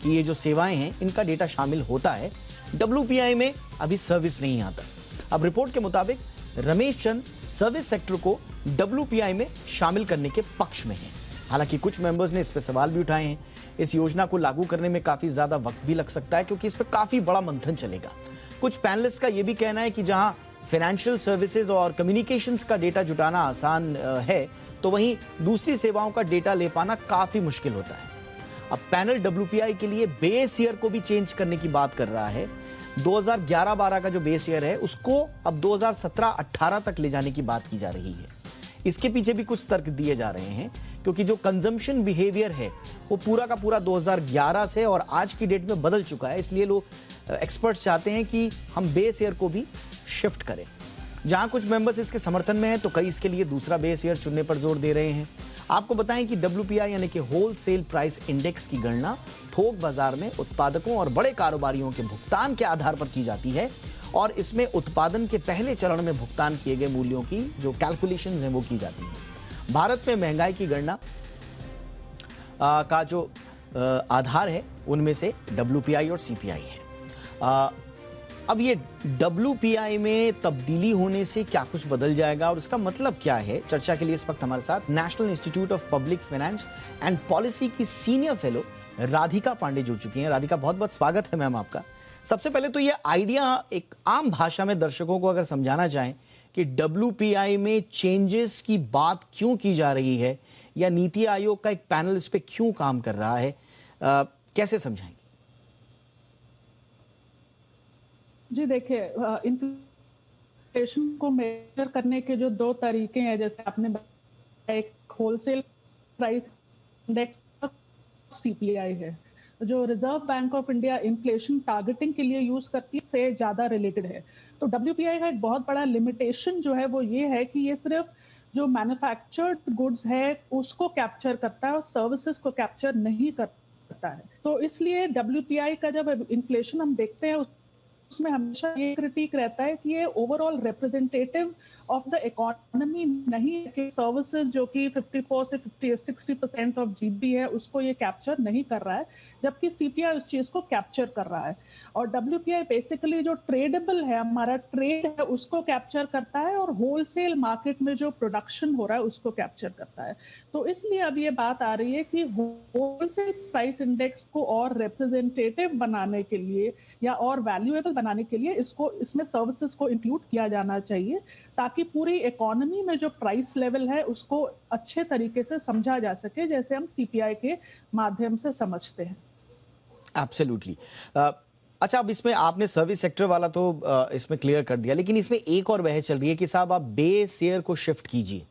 की ये जो सेवाएं हैं इनका डेटा शामिल होता है। WPI में अभी सर्विस नहीं आता। अब रिपोर्ट के मुताबिक रमेश चंद सर्विस सेक्टर को WPI में शामिल करने के पक्ष में हैं। हालांकि कुछ मेंबर्स ने इस पर सवाल भी उठाए हैं। इस योजना को लागू करने में काफी ज्यादा वक्त भी लग सकता है, क्योंकि इस पर काफी बड़ा मंथन चलेगा। कुछ पैनलिस्ट का यह भी कहना है कि जहां फाइनेंशियल सर्विसेज और कम्युनिकेशंस का डेटा जुटाना आसान है, तो वहीं दूसरी सेवाओं का डेटा ले पाना काफी मुश्किल होता है। अब पैनल WPI के लिए बेस ईयर को भी चेंज करने की बात कर रहा है। 2011-12 का जो बेस ईयर है उसको अब 2017-18 तक ले जाने की बात की जा रही है। इसके पीछे भी कुछ तर्क दिए जा रहे हैं, क्योंकि जो कंजम्पशन बिहेवियर है वो पूरा का पूरा 2011 से और आज की डेट में बदल चुका है। इसलिए लोग एक्सपर्ट्स चाहते हैं कि हम बेस ईयर को भी शिफ्ट करें। जहां कुछ मेंबर्स इसके समर्थन में हैं तो कई इसके लिए दूसरा बेस ईयर चुनने पर जोर दे रहे हैं। आपको बताएं कि WPI यानी कि होलसेल प्राइस इंडेक्स की गणना थोक बाजार में उत्पादकों और बड़े कारोबारियों के भुगतान के आधार पर की जाती है और इसमें उत्पादन के पहले चरण में भुगतान किए गए मूल्यों की जो कैलकुलेशंस हैं वो की जाती हैं। भारत में महंगाई की गणना का जो आधार है उनमें से WPI और CPI है। अब ये WPI में तब्दीली होने से क्या कुछ बदल जाएगा और इसका मतलब क्या है? चर्चा के लिए इस वक्त हमारे साथ national institute of public finance and policy की सीनियर फेलो राधिका पांडे जुड़ चुकी हैं। राधिका, बहुत बहुत स्वागत है मैम आपका। सबसे पहले तो ये आइडिया एक आम भाषा में दर्शकों को अगर समझाना चाहें कि WPI में चेंजेस की बात क्यों की जा रही है या नीति आयोग का एक पैनल इस पे क्यों काम कर रहा है, कैसे समझाएंगे? जी देखिए, इन्फ्लेशन को मेजर करने के जो दो तरीके हैं, जैसे आपने बताया, एक होलसेल प्राइस इंडेक्स और CPI है, जो reserve bank of India inflation targeting के लिए यूज करती है, से ज्यादा रिलेटेड है। तो WPI का एक बहुत बड़ा लिमिटेशन जो है वो ये है कि ये सिर्फ जो मैन्युफैक्चर्ड गुड्स है उसको कैप्चर करता है और सर्विसेज को कैप्चर नहीं करता है। तो इसलिए WPI का जब इन्फ्लेशन हम देखते हैं उसमें हमेशा ये क्रिटिक रहता है कि ये overall representative of the economy नहीं है, कि सर्विसेज जो कि 54 से 60% ऑफ GDP है उसको ये कैप्चर नहीं कर रहा है, जबकि CPI उस चीज को कैप्चर कर रहा है। और WPI बेसिकली जो ट्रेडेबल है, हमारा ट्रेड है, उसको कैप्चर करता है और होलसेल मार्केट में जो प्रोडक्शन हो रहा है उसको कैप्चर करता है। तो इसलिए अब ये बात आ रही है कि होलसेल प्राइस इंडेक्स को और रिप्रेजेंटेटिव बनाने के लिए या और वैल्यूएबल बनाने के लिए इसमें सर्विसेज को इंक्लूड किया जाना चाहिए, ताकि पूरी इकोनॉमी में जो प्राइस लेवल है उसको अच्छे तरीके से समझा जा सके, जैसे हम CPI के माध्यम से समझते हैं। एब्सोल्युटली। अच्छा, अब इसमें आपने सर्विस सेक्टर वाला तो इसमें क्लियर कर दिया, लेकिन इसमें एक और बहस चल रही है कि साहब आप बेस ईयर को शिफ्ट कीजिए।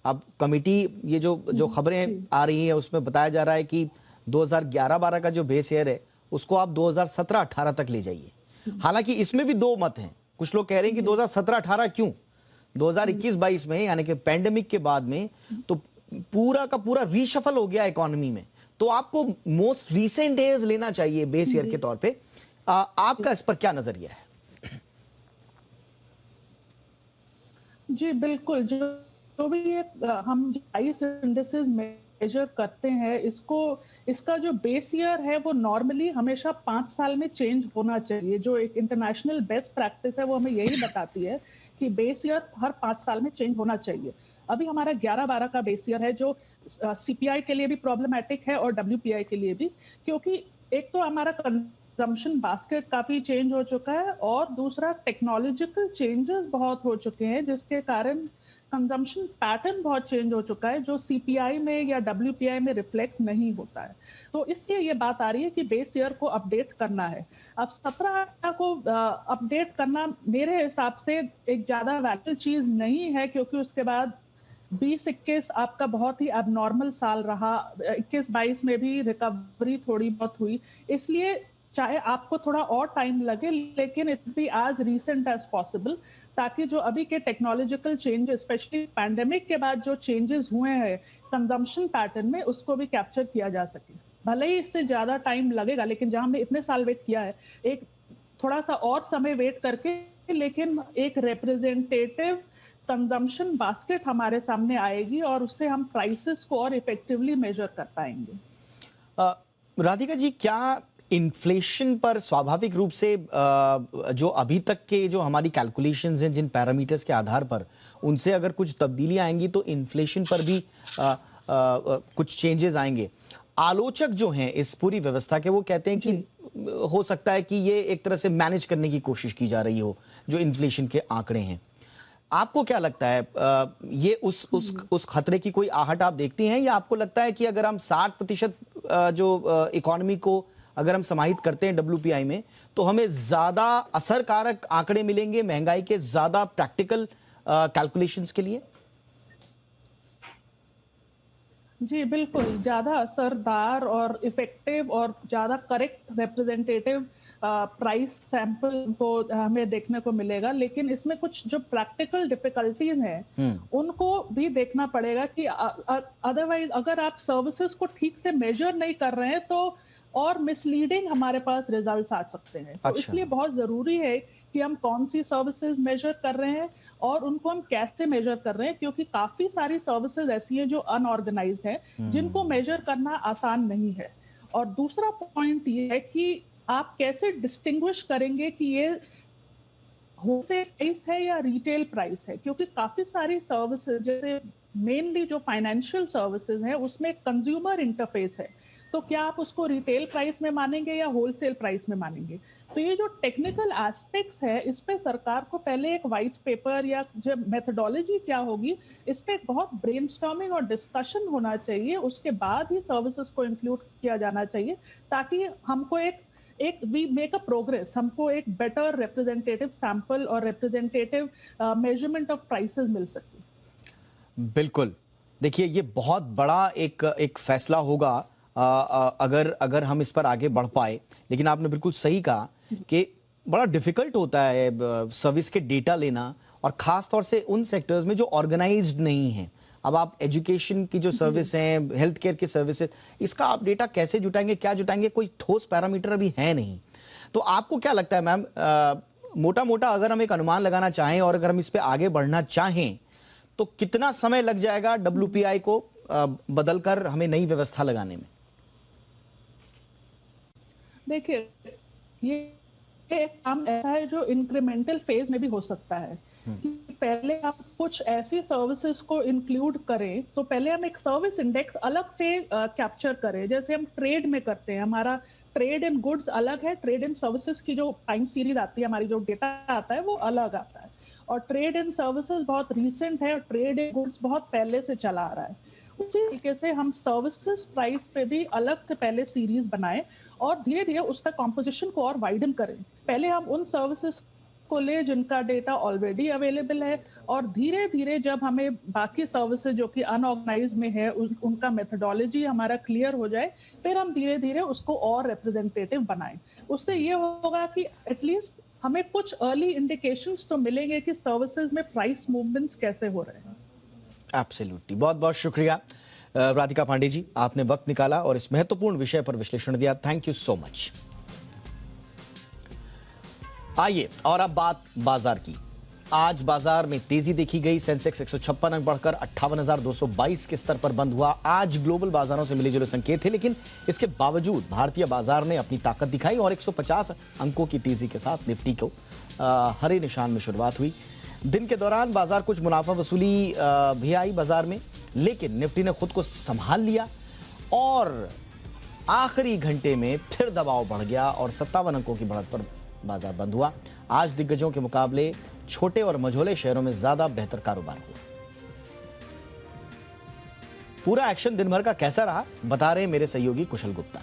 अब कमिटी ये जो खबरें आ रही हैं उसमें बताया जा रहा है कि 2011-12 का जो बेस ईयर है उसको आप 2017-18 तक ले जाइए। हालांकि इसमें भी दो मत हैं। कुछ लोग कह रहे हैं कि 2017-18 क्यों, 2021-22 में यानी कि पैंडेमिक के बाद में तो पूरा का पूरा रीशफल हो गया इकोनॉमी में, तो आपको मोस्ट रीसेंट ईयर्स लेना चाहिए बेस ईयर के तौर पे। आपका इस पर क्या नजरिया है? जी बिल्कुल, जो भी ये हम प्राइस इंडेक्सेस मेजर करते हैं, इसका जो बेस ईयर है वो नॉर्मली हमेशा 5 साल में चेंज होना चाहिए। जो एक इंटरनेशनल बेस्ट प्रैक्टिस है वो हमें यही बताती है कि बेस ईयर हर 5 साल में चेंज होना चाहिए। अभी हमारा 11-12 का बेस ईयर है, जो CPI के लिए भी प्रॉब्लमैटिक है और WPI के लिए भी, क्योंकि एक तो हमारा कंजम्पशन बास्केट काफी चेंज हो चुका है और दूसरा टेक्नोलॉजिकल चेंजेस बहुत हो चुके हैं, जिसके कारण कंजम्पशन पैटर्न बहुत चेंज हो चुका है, जो CPI में या WPI में रिफ्लेक्ट नहीं होता है। तो इसलिए ये बात आ रही है कि बेस ईयर को अपडेट करना है। अब 17 को अपडेट करना मेरे हिसाब से एक ज्यादा वैलिड चीज नहीं है, क्योंकि उसके बाद 20-21 आपका बहुत ही एबनॉर्मल साल रहा, 21-22 में भी रिकवरी थोड़ी बहुत हुई। इसलिए चाहे आपको थोड़ा और टाइम लगे, लेकिन it be as recent as possible, ताकि जो अभी के टेक्नोलॉजिकल चेंजेस, स्पेशली पैंडेमिक के बाद जो चेंजेस हुए हैं कंजम्पशन पैटर्न में, उसको भी कैप्चर किया जा सके। भले ही इससे ज्यादा टाइम लगेगा, लेकिन जहां हमने इतने साल वेट किया है, एक थोड़ा सा और समय वेट करके, लेकिन एक रिप्रेजेंटेटिव कंजम्पशन बास्केट हमारे सामने आएगी और उससे हम प्राइसेस को और इफेक्टिवली मेजर कर पाएंगे। राधिका जी, क्या इन्फ्लेशन पर स्वाभाविक रूप से जो अभी तक के जो हमारी कैलकुलेशंस हैं जिन पैरामीटर्स के आधार पर, उनसे अगर कुछ तब्दीलियां आएंगी तो इन्फ्लेशन पर भी कुछ चेंजेस आएंगे? आलोचक जो हैं इस पूरी व्यवस्था के, वो कहते हैं कि हो सकता है कि ये एक तरह से मैनेज करने की कोशिश की जा रही हो जो इन्फ्लेशन के आंकड़े हैं। आपको क्या लगता है, ये उस खतरे की कोई आहट आप देखती हैं, या आपको लगता है कि अगर हम 60% जो इकोनॉमी को अगर हम समाहित करते हैं WPI में, तो हमें ज्यादा असरकारक आंकड़े मिलेंगे महंगाई के ज्यादा प्रैक्टिकल कैलकुलेशंस के लिए? जी बिल्कुल, ज्यादा असरदार और इफेक्टिव और ज्यादा करेक्ट रिप्रेजेंटेटिव प्राइस सैंपल को हमें देखने को मिलेगा, लेकिन इसमें कुछ जो प्रैक्टिकल डिफिकल्टीज हैं उनको भी देखना पड़ेगा कि अदरवाइज अगर आप सर्विसेज को ठीक से मेजर नहीं कर रहे हैं तो और मिसलीडिंग हमारे पास रिजल्ट्स आ सकते हैं। तो इसलिए बहुत जरूरी है कि हम कौन सी सर्विसेज मेजर कर रहे हैं और उनको हम कैसे मेजर कर रहे हैं, क्योंकि काफी सारी सर्विसेज ऐसी हैं जो अनऑर्गेनाइज्ड हैं जिनको मेजर करना आसान नहीं है। और दूसरा पॉइंट ये है कि आप कैसे डिस्टिंग्विश करेंगे कि ये होलसेल प्राइस है या रिटेल प्राइस है, क्योंकि काफी सारी सर्विसेज जैसे मेनली जो फाइनेंशियल सर्विसेज है उसमें कंज्यूमर इंटरफेस है, तो क्या आप उसको रिटेल प्राइस में मानेंगे या होलसेल प्राइस में मानेंगे। तो ये जो टेक्निकल एस्पेक्ट्स है इस पे सरकार को पहले एक वाइट पेपर या जो मेथोडोलॉजी क्या होगी इस पे बहुत ब्रेनस्टॉर्मिंग और डिस्कशन होना चाहिए, उसके बाद ही सर्विसेज को इंक्लूड किया जाना चाहिए ताकि हमको एक वी मेक अ प्रोग्रेस, हमको एक बेटर रिप्रेजेंटेटिव सैंपल और रिप्रेजेंटेटिव मेजरमेंट ऑफ प्राइसेस मिल सके। बिल्कुल, देखिए ये बहुत बड़ा एक फैसला होगा अगर हम इस पर आगे बढ़ पाए, लेकिन आपने बिल्कुल सही कहा कि बड़ा डिफिकल्ट होता है सर्विस के डेटा लेना, और खास तौर से उन सेक्टर्स में जो ऑर्गेनाइज्ड नहीं है। अब आप एजुकेशन की जो सर्विस हैं, हेल्थ केयर की सर्विसेज, इसका आप डेटा कैसे जुटाएंगे, क्या जुटाएंगे, कोई ठोस पैरामीटर अभी है नहीं। तो आपको क्या लगता है मैम, मोटा मोटा अगर हम एक अनुमान लगाना चाहें और अगर हम इस पे आगे बढ़ना चाहें तो कितना समय लग जाएगा WPI को बदलकर हमें नई व्यवस्था लगाने में? देखिए ये काम ऐसा है जो इंक्रीमेंटल फेज में भी हो सकता है। पहले आप कुछ ऐसी सर्विसेज को इंक्लूड करें, तो पहले हम एक सर्विस इंडेक्स अलग से कैप्चर करें, जैसे हम ट्रेड में करते हैं। हमारा ट्रेड इन गुड्स अलग है, ट्रेड इन सर्विसेज की जो टाइम सीरीज आती है, हमारी जो डेटा आता है वो अलग आता है, और ट्रेड इन सर्विसेज बहुत रिसेंट है और ट्रेड इन गुड्स बहुत पहले से चला आ रहा है। उसी तरीके से हम सर्विसेज प्राइस पे भी अलग से पहले सीरीज बनाएं और धीरे धीरे उसका कॉम्पोजिशन को और वाइडन करें। पहले हम उन सर्विसेज को ले जिनका डेटा ऑलरेडी अवेलेबल है, और धीरे धीरे जब हमें बाकी सर्विसेज जो कि अनऑर्गेनाइज्ड में है उनका मेथोडोलॉजी हमारा क्लियर हो जाए, फिर हम धीरे धीरे उसको और रिप्रेजेंटेटिव बनाएं। उससे ये होगा कि एटलीस्ट हमें कुछ अर्ली इंडिकेशंस तो मिलेंगे कि सर्विसेज में प्राइस मूवमेंट्स कैसे हो रहे हैं। एब्सोल्युटली, बहुत बहुत शुक्रिया राधिका पांडे जी, आपने वक्त निकाला और इस महत्वपूर्ण विषय पर विश्लेषण दिया। Thank you so much. आइए और अब बात बाजार की। आज बाजार में तेजी देखी गई। सेंसेक्स 156 अंक बढ़कर 58,222 के स्तर पर बंद हुआ। आज ग्लोबल बाजारों से मिले जुले संकेत थे, लेकिन इसके बावजूद भारतीय बाजार ने अपनी ताकत दिखाई और 150 अंकों की तेजी के साथ निफ्टी को हरे निशान में शुरुआत हुई। दिन के दौरान बाजार कुछ मुनाफा वसूली भी आई बाजार में, लेकिन निफ्टी ने खुद को संभाल लिया और आखिरी घंटे में फिर दबाव बढ़ गया और 57 अंकों की बढ़त पर बाजार बंद हुआ। आज दिग्गजों के मुकाबले छोटे और मझोले शेयरों में ज्यादा बेहतर कारोबार हुआ। पूरा एक्शन दिन भर का कैसा रहा, बता रहे मेरे सहयोगी कुशल गुप्ता।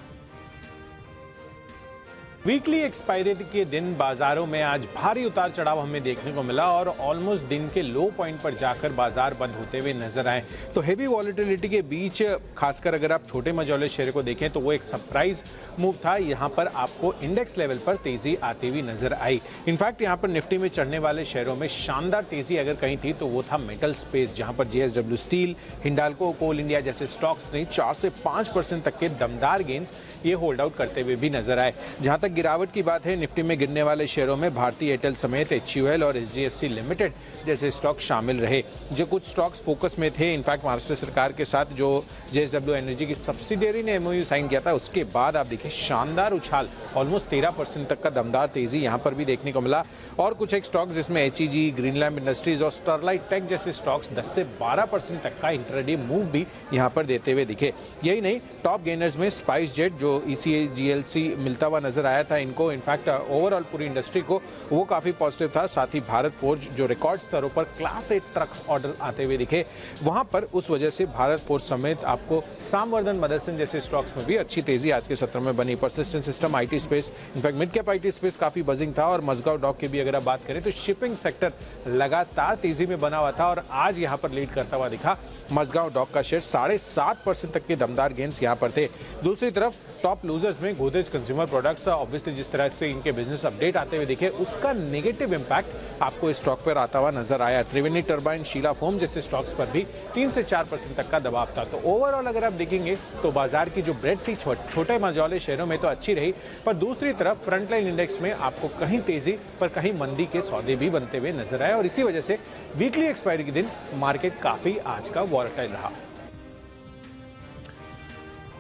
वीकली एक्सपायरी के दिन बाजारों में आज भारी उतार चढ़ाव हमें देखने को मिला और ऑलमोस्ट दिन के लो पॉइंट पर जाकर बाजार बंद होते हुए नजर आए। तो हेवी वॉलेटिलिटी के बीच खासकर अगर आप छोटे मझौले शेयर को देखें तो वो एक सरप्राइज मूव था। यहाँ पर आपको इंडेक्स लेवल पर तेजी आती हुई नजर आई। इनफैक्ट यहाँ पर निफ्टी में चढ़ने वाले शेयरों में शानदार तेजी अगर कहीं थी तो वो था मेटल स्पेस, जहाँ पर JSW स्टील, हिंडाल्को, कोल इंडिया जैसे स्टॉक्स ने 4 से 5% तक के दमदार गेंस ये होल्ड आउट करते हुए भी नजर आए। जहां तक गिरावट की बात है, निफ्टी में गिरने वाले शेयरों में भारतीय एयरटेल समेत HUL और SGFC लिमिटेड जैसे स्टॉक शामिल रहे। जो कुछ स्टॉक्स फोकस में थे, इनफैक्ट महाराष्ट्र सरकार के साथ जो JSW एनर्जी की सब्सिडियरी ने MOU साइन किया था, उसके बाद आप देखिए शानदार उछाल, ऑलमोस्ट 13% तक का दमदार तेजी यहां पर भी देखने को मिला। और कुछ एक स्टॉक्स जिसमें HEG, ग्रीनलैंड इंडस्ट्रीज और स्टरलाइट टेक जैसे स्टॉक्स 10 से 12% तक का इंट्राडे मूव भी यहां पर देते हुए दिखे। यही नहीं, टॉप गेनर्स में स्पाइस जेट जो ECA GLC मिलता हुआ नजर आया था इनको, इनफैक्ट ओवरऑल पूरी इंडस्ट्री को वो काफी पॉजिटिव था। साथ ही भारत फोर्ज जो रिकॉर्ड स्तरों पर क्लास 8 ट्रक्स ऑर्डर आते हुए दिखे, वहां पर उस वजह से भारत फोर्ज समेत आपको सामवर्धन, मदरसन जैसे स्टॉक्स में भी अच्छी तेजी आज के सत्र में बनी। Persistent system, IT space, in fact mid cap IT space काफी बजिंग था। और मजगांव डॉक की भी अगर आप बात करें तो शिपिंग सेक्टर लगातार तेजी में बना हुआ था और आज यहां पर लीड करता हुआ दिखा। मजगांव डॉक का शेयर 7.5% तक के दमदार गेंस यहां पर थे। दूसरी तरफ टॉप लूजर्स में गोदरेज कंज्यूमर प्रोडक्ट्स, ऑब्वियसली जिस तरह से इनके बिजनेस अपडेट आते हुए दिखे, उसका नेगेटिव इंपैक्ट आपको इस स्टॉक पर आता हुआ नजर आया। त्रिवेणी टर्बाइन, शीला फोम जैसे स्टॉक्स पर भी 3 से 4% तक का दबाव था। तो ओवरऑल अगर आप देखेंगे तो बाजार की जो ब्रेड थी छोटे मझौले शेयरों में तो अच्छी रही, पर दूसरी तरफ फ्रंटलाइन इंडेक्स में आपको कहीं तेजी पर कहीं मंदी के सौदे भी बनते हुए नजर आए और इसी वजह से वीकली एक्सपायरी के दिन मार्केट काफी आज का वॉलेटाइल रहा।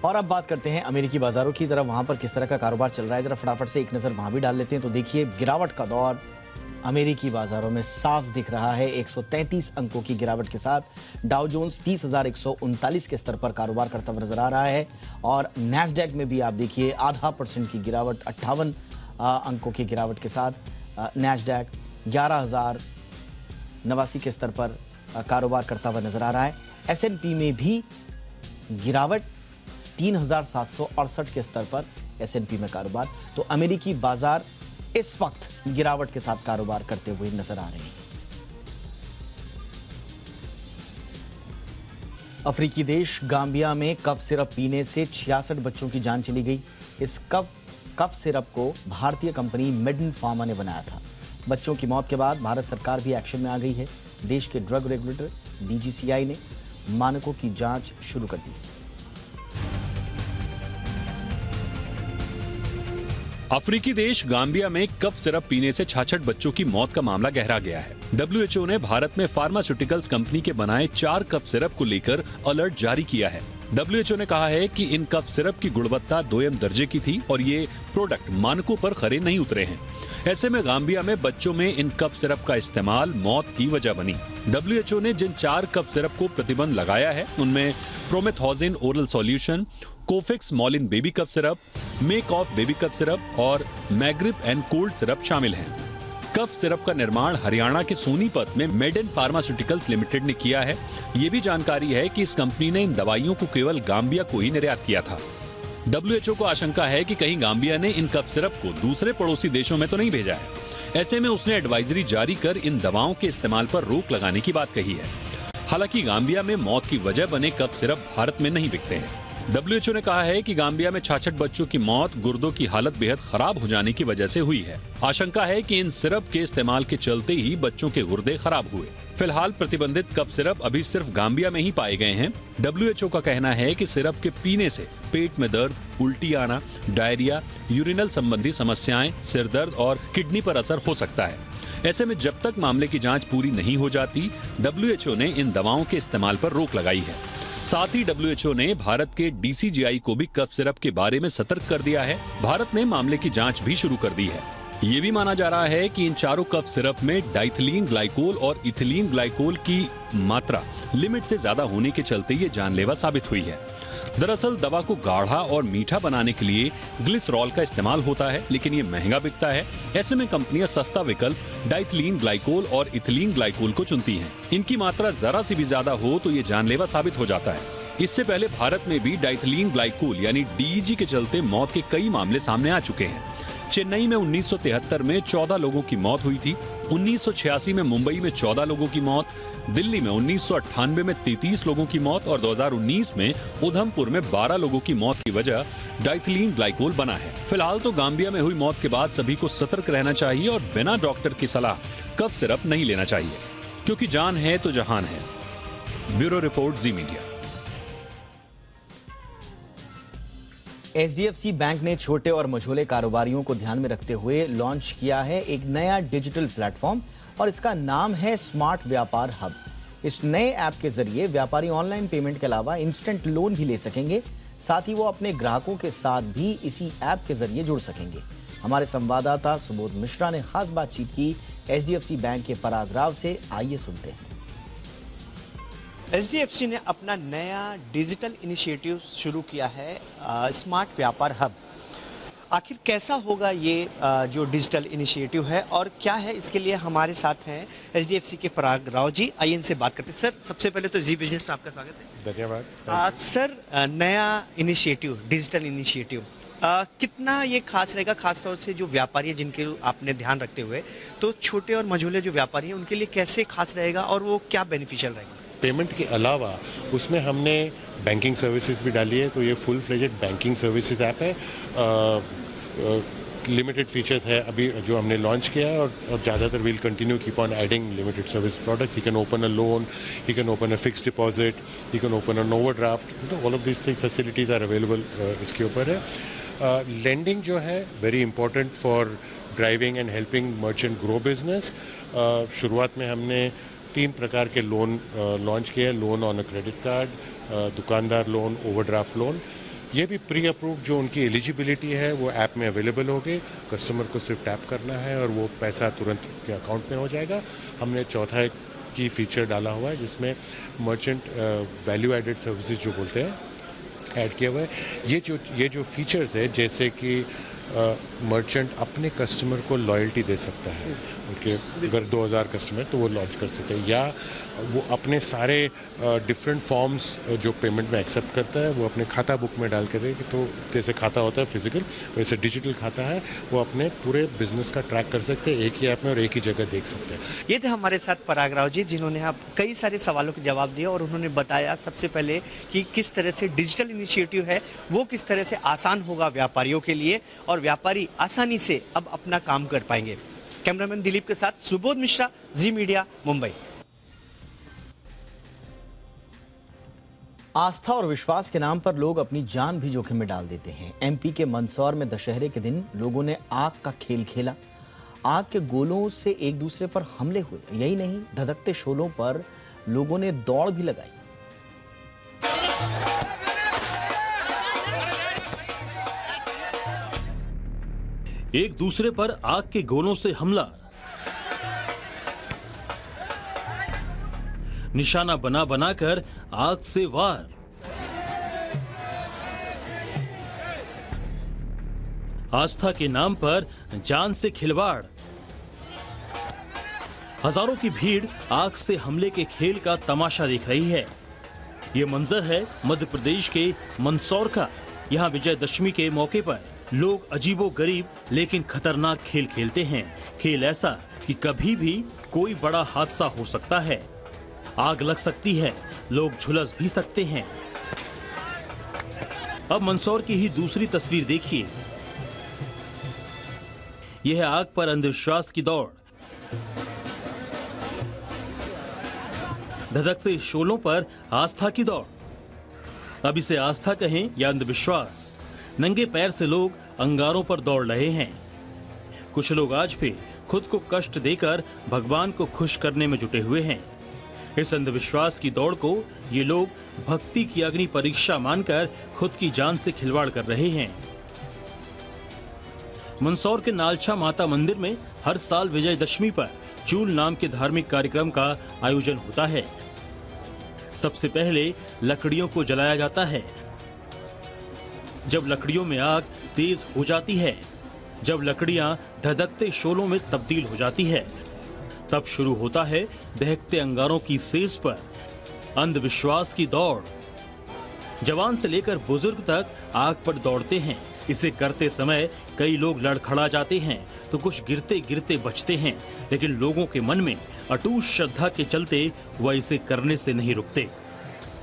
और अब बात करते हैं अमेरिकी बाजारों की। जरा वहां पर किस तरह का कारोबार चल रहा है, जरा फटाफट से एक नजर वहां भी डाल लेते हैं। तो देखिए, गिरावट का दौर अमेरिकी बाजारों में साफ दिख रहा है। 133 अंकों की गिरावट के साथ डाउ जोन्स 30,139 के स्तर पर कारोबार करता हुआ नजर आ रहा है और नैस्डैक में भी आप देखिए 0.5% की गिरावट, 58 अंकों की गिरावट के साथ नैस्डैक 11,089 के स्तर पर कारोबार करता हुआ नजर आ रहा है। S&P में भी गिरावट 3,768 के स्तर पर S&P में कारोबार। तो अमेरिकी बाजार इस वक्त गिरावट के साथ कारोबार करते हुए नजर आ रहे हैं। अफ्रीकी देश गाम्बिया में कफ सिरप पीने से 66 बच्चों की जान चली गई। इस कफ सिरप को भारतीय कंपनी मेडन फार्मा ने बनाया था। बच्चों की मौत के बाद भारत सरकार भी एक्शन में आ गई है। देश के ड्रग रेगुलेटर DGCI ने मानकों की जांच शुरू कर दी। अफ्रीकी देश गाम्बिया में कफ सिरप पीने से 66 बच्चों की मौत का मामला गहरा गया है। WHO ने भारत में फार्मास्यूटिकल्स कंपनी के बनाए 4 कफ सिरप को लेकर अलर्ट जारी किया है। WHO ने कहा है कि इन कफ सिरप की गुणवत्ता 2M दर्जे की थी और ये प्रोडक्ट मानकों पर खरे नहीं उतरे हैं। ऐसे में गाम्बिया में बच्चों में इन कफ सिरप का इस्तेमाल मौत की वजह बनी। WHO ने जिन 4 कफ सिरप को प्रतिबंध लगाया है उनमें प्रोमेथॉजिन ओरल सॉल्यूशन, कोफिक्स मॉलिन baby cough syrup, make of baby cough syrup और मैग्रिप एंड कोल्ड सिरप शामिल हैं। कफ सिरप का निर्माण हरियाणा के सोनीपत में मेडन फार्मास्यूटिकल्स लिमिटेड ने किया है। ये भी जानकारी है कि इस कंपनी ने इन दवाइयों को केवल गाम्बिया को ही निर्यात किया था। WHO को आशंका है कि कहीं गाम्बिया ने इन कफ सिरप को दूसरे पड़ोसी देशों में तो नहीं भेजा है। ऐसे में उसने एडवाइजरी जारी कर इन दवाओं के इस्तेमाल पर रोक लगाने की बात कही है। हालांकि गाम्बिया में मौत की वजह बने कफ सिरप भारत में नहीं बिकते हैं। WHO ने कहा है कि गाम्बिया में 66 बच्चों की मौत गुर्दों की हालत बेहद खराब हो जाने की वजह से हुई है। आशंका है कि इन सिरप के इस्तेमाल के चलते ही बच्चों के गुर्दे खराब हुए। फिलहाल प्रतिबंधित कफ सिरप अभी सिर्फ गाम्बिया में ही पाए गए हैं। WHO का कहना है कि सिरप के पीने से पेट में दर्द, उल्टी आना, डायरिया, यूरिनल संबंधी समस्याएं, सिर दर्द और किडनी पर असर हो सकता है। ऐसे में जब तक मामले की जांच पूरी नहीं हो जाती, WHO ने इन दवाओं के इस्तेमाल पर रोक लगाई है। साथ ही WHO ने भारत के DCGI को भी कफ सिरप के बारे में सतर्क कर दिया है। भारत ने मामले की जांच भी शुरू कर दी है। ये भी माना जा रहा है कि इन चारों कफ सिरप में डाइथिलीन ग्लाइकोल और इथिलीन ग्लाइकोल की मात्रा लिमिट से ज्यादा होने के चलते ये जानलेवा साबित हुई है। दरअसल दवा को गाढ़ा और मीठा बनाने के लिए ग्लिसरॉल का इस्तेमाल होता है, लेकिन ये महंगा बिकता है। ऐसे में कंपनियां सस्ता विकल्प डाइथिलीन ग्लाइकोल और इथिलीन ग्लाइकोल को चुनती हैं। इनकी मात्रा जरा सी भी ज्यादा हो तो ये जानलेवा साबित हो जाता है। इससे पहले भारत में भी डाइथिलीन ग्लाइकोल यानी DEG के चलते मौत के कई मामले सामने आ चुके हैं। चेन्नई में 1973 में 14 लोगों की मौत हुई थी। 1986 में मुंबई में 14 लोगों की मौत, दिल्ली में 1998 में 33 लोगों की मौत और 2019 में उधमपुर में 12 लोगों की मौत की वजह डाइथिलीन ग्लाइकोल बना है। फिलहाल तो गाम्बिया में हुई मौत के बाद सभी को सतर्क रहना चाहिए और बिना डॉक्टर की सलाह कफ सिरप नहीं लेना चाहिए, क्योंकि जान है तो जहान है। ब्यूरो रिपोर्ट, जी मीडिया। HDFC बैंक ने छोटे और मझोले कारोबारियों को ध्यान में रखते हुए लॉन्च किया है एक नया डिजिटल प्लेटफॉर्म और इसका नाम है स्मार्ट व्यापार हब। इस नए ऐप के जरिए व्यापारी ऑनलाइन पेमेंट के अलावा इंस्टेंट लोन भी ले सकेंगे। साथ ही वो अपने ग्राहकों के साथ भी इसी ऐप के जरिए जुड़ सकेंगे। हमारे संवाददाता सुबोध मिश्रा ने खास बातचीत की HDFC बैंक के पराग राव से। आइए सुनते हैं। HDFC ने अपना नया डिजिटल इनिशिएटिव शुरू किया है स्मार्ट व्यापार हब। आखिर कैसा होगा ये जो डिजिटल इनिशिएटिव है और क्या है, इसके लिए हमारे साथ हैं HDFC के पराग राव जी। आइए इनसे बात करते हैं। सर, सबसे पहले तो जी बिजनेस में आपका स्वागत है। धन्यवाद। सर, नया इनिशिएटिव, डिजिटल इनिशिएटिव कितना ये खास रहेगा, खासतौर से जो व्यापारी हैं जिनके आपने ध्यान रखते हुए, तो छोटे और मझोले जो व्यापारी हैं उनके लिए कैसे खास रहेगा और वो क्या बेनिफिशियल रहेगा? पेमेंट के अलावा उसमें हमने बैंकिंग सर्विसेज भी डाली है, तो ये full fledged banking services app है। लिमिटेड फीचर्स है अभी जो हमने लॉन्च किया है, और ज़्यादातर will continue keep on adding limited service products. He can open a loan, he can open a fixed deposit, he can open a overdraft. तो all of this thing facilities are available इसके ऊपर है. Lending जो है very important for driving and helping merchant grow business. शुरुआत में हमने 3 प्रकार के लोन लॉन्च किए. Loan on a credit card, दुकानदार लोन, ओवरड्राफ्ट लोन. ये भी प्री अप्रूव्ड जो उनकी एलिजिबिलिटी है वो ऐप में अवेलेबल होगी. कस्टमर को सिर्फ टैप करना है और वो पैसा तुरंत के अकाउंट में हो जाएगा. हमने चौथा एक की फीचर डाला हुआ है जिसमें मर्चेंट वैल्यू एडेड सर्विसेज जो बोलते हैं ऐड किया हुआ है. ये जो फीचर्स है जैसे कि मर्चेंट अपने कस्टमर को लॉयल्टी दे सकता है. उनके अगर 2000 कस्टमर तो वो लॉन्च कर सकते हैं, या वो अपने सारे डिफरेंट फॉर्म्स जो पेमेंट में एक्सेप्ट करता है वो अपने खाता बुक में डाल के दे. तो जैसे खाता होता है फिजिकल, वैसे डिजिटल खाता है. वो अपने पूरे बिजनेस का ट्रैक कर सकते हैं एक ही ऐप में और एक ही जगह देख सकते हैं. ये थे हमारे साथ पराग राव जी, जिन्होंने आप कई सारे सवालों के जवाब दिए और उन्होंने बताया सबसे पहले कि किस तरह से डिजिटल इनिशिएटिव है वो किस तरह से आसान होगा व्यापारियों के लिए, और व्यापारी आसानी से अब अपना काम कर पाएंगे. कैमरामैन दिलीप के साथ सुबोध मिश्रा, जी मीडिया, मुंबई. आस्था और विश्वास के नाम पर लोग अपनी जान भी जोखिम में डाल देते हैं. एमपी के मंदसौर में दशहरे के दिन लोगों ने आग का खेल खेला. आग के गोलों से एक दूसरे पर हमले हुए. यही नहीं, धधकते शोलों पर लोगों ने दौड़ भी लगाई. एक दूसरे पर आग के गोलों से हमला, निशाना बना बनाकर आग से वार. आस्था के नाम पर जान से खिलवाड़. हजारों की भीड़ आग से हमले के खेल का तमाशा देख रही है. ये मंजर है मध्य प्रदेश के मंदसौर का. यहाँ विजयदशमी के मौके पर लोग अजीबोगरीब लेकिन खतरनाक खेल खेलते हैं. खेल ऐसा कि कभी भी कोई बड़ा हादसा हो सकता है. आग लग सकती है, लोग झुलस भी सकते हैं. अब मंदसौर की ही दूसरी तस्वीर देखिए. यह है आग पर अंधविश्वास की दौड़. धधकते शोलों पर आस्था की दौड़. अब इसे आस्था कहें या अंधविश्वास, नंगे पैर से लोग अंगारों पर दौड़ रहे हैं. कुछ लोग आज भी खुद को कष्ट देकर भगवान को खुश करने में जुटे हुए हैं. इस अंधविश्वास की दौड़ को ये लोग भक्ति की अग्नि परीक्षा मानकर खुद की जान से खिलवाड़ कर रहे हैं. मंदसौर के नालछा माता मंदिर में हर साल विजयदशमी पर चूल नाम के धार्मिक कार्यक्रम का आयोजन होता है. सबसे पहले लकड़ियों को जलाया जाता है. जब लकड़ियों में आग तेज हो जाती है, जब लकड़ियां धधकते शोलों में तब्दील हो जाती है, तब शुरू होता है दहकते अंगारों की सेज पर अंधविश्वास की दौड़. जवान से लेकर बुजुर्ग तक आग पर दौड़ते हैं. इसे करते समय कई लोग लड़खड़ा जाते हैं तो कुछ गिरते गिरते बचते हैं, लेकिन लोगों के मन में अटूट श्रद्धा के चलते वह इसे करने से नहीं रुकते.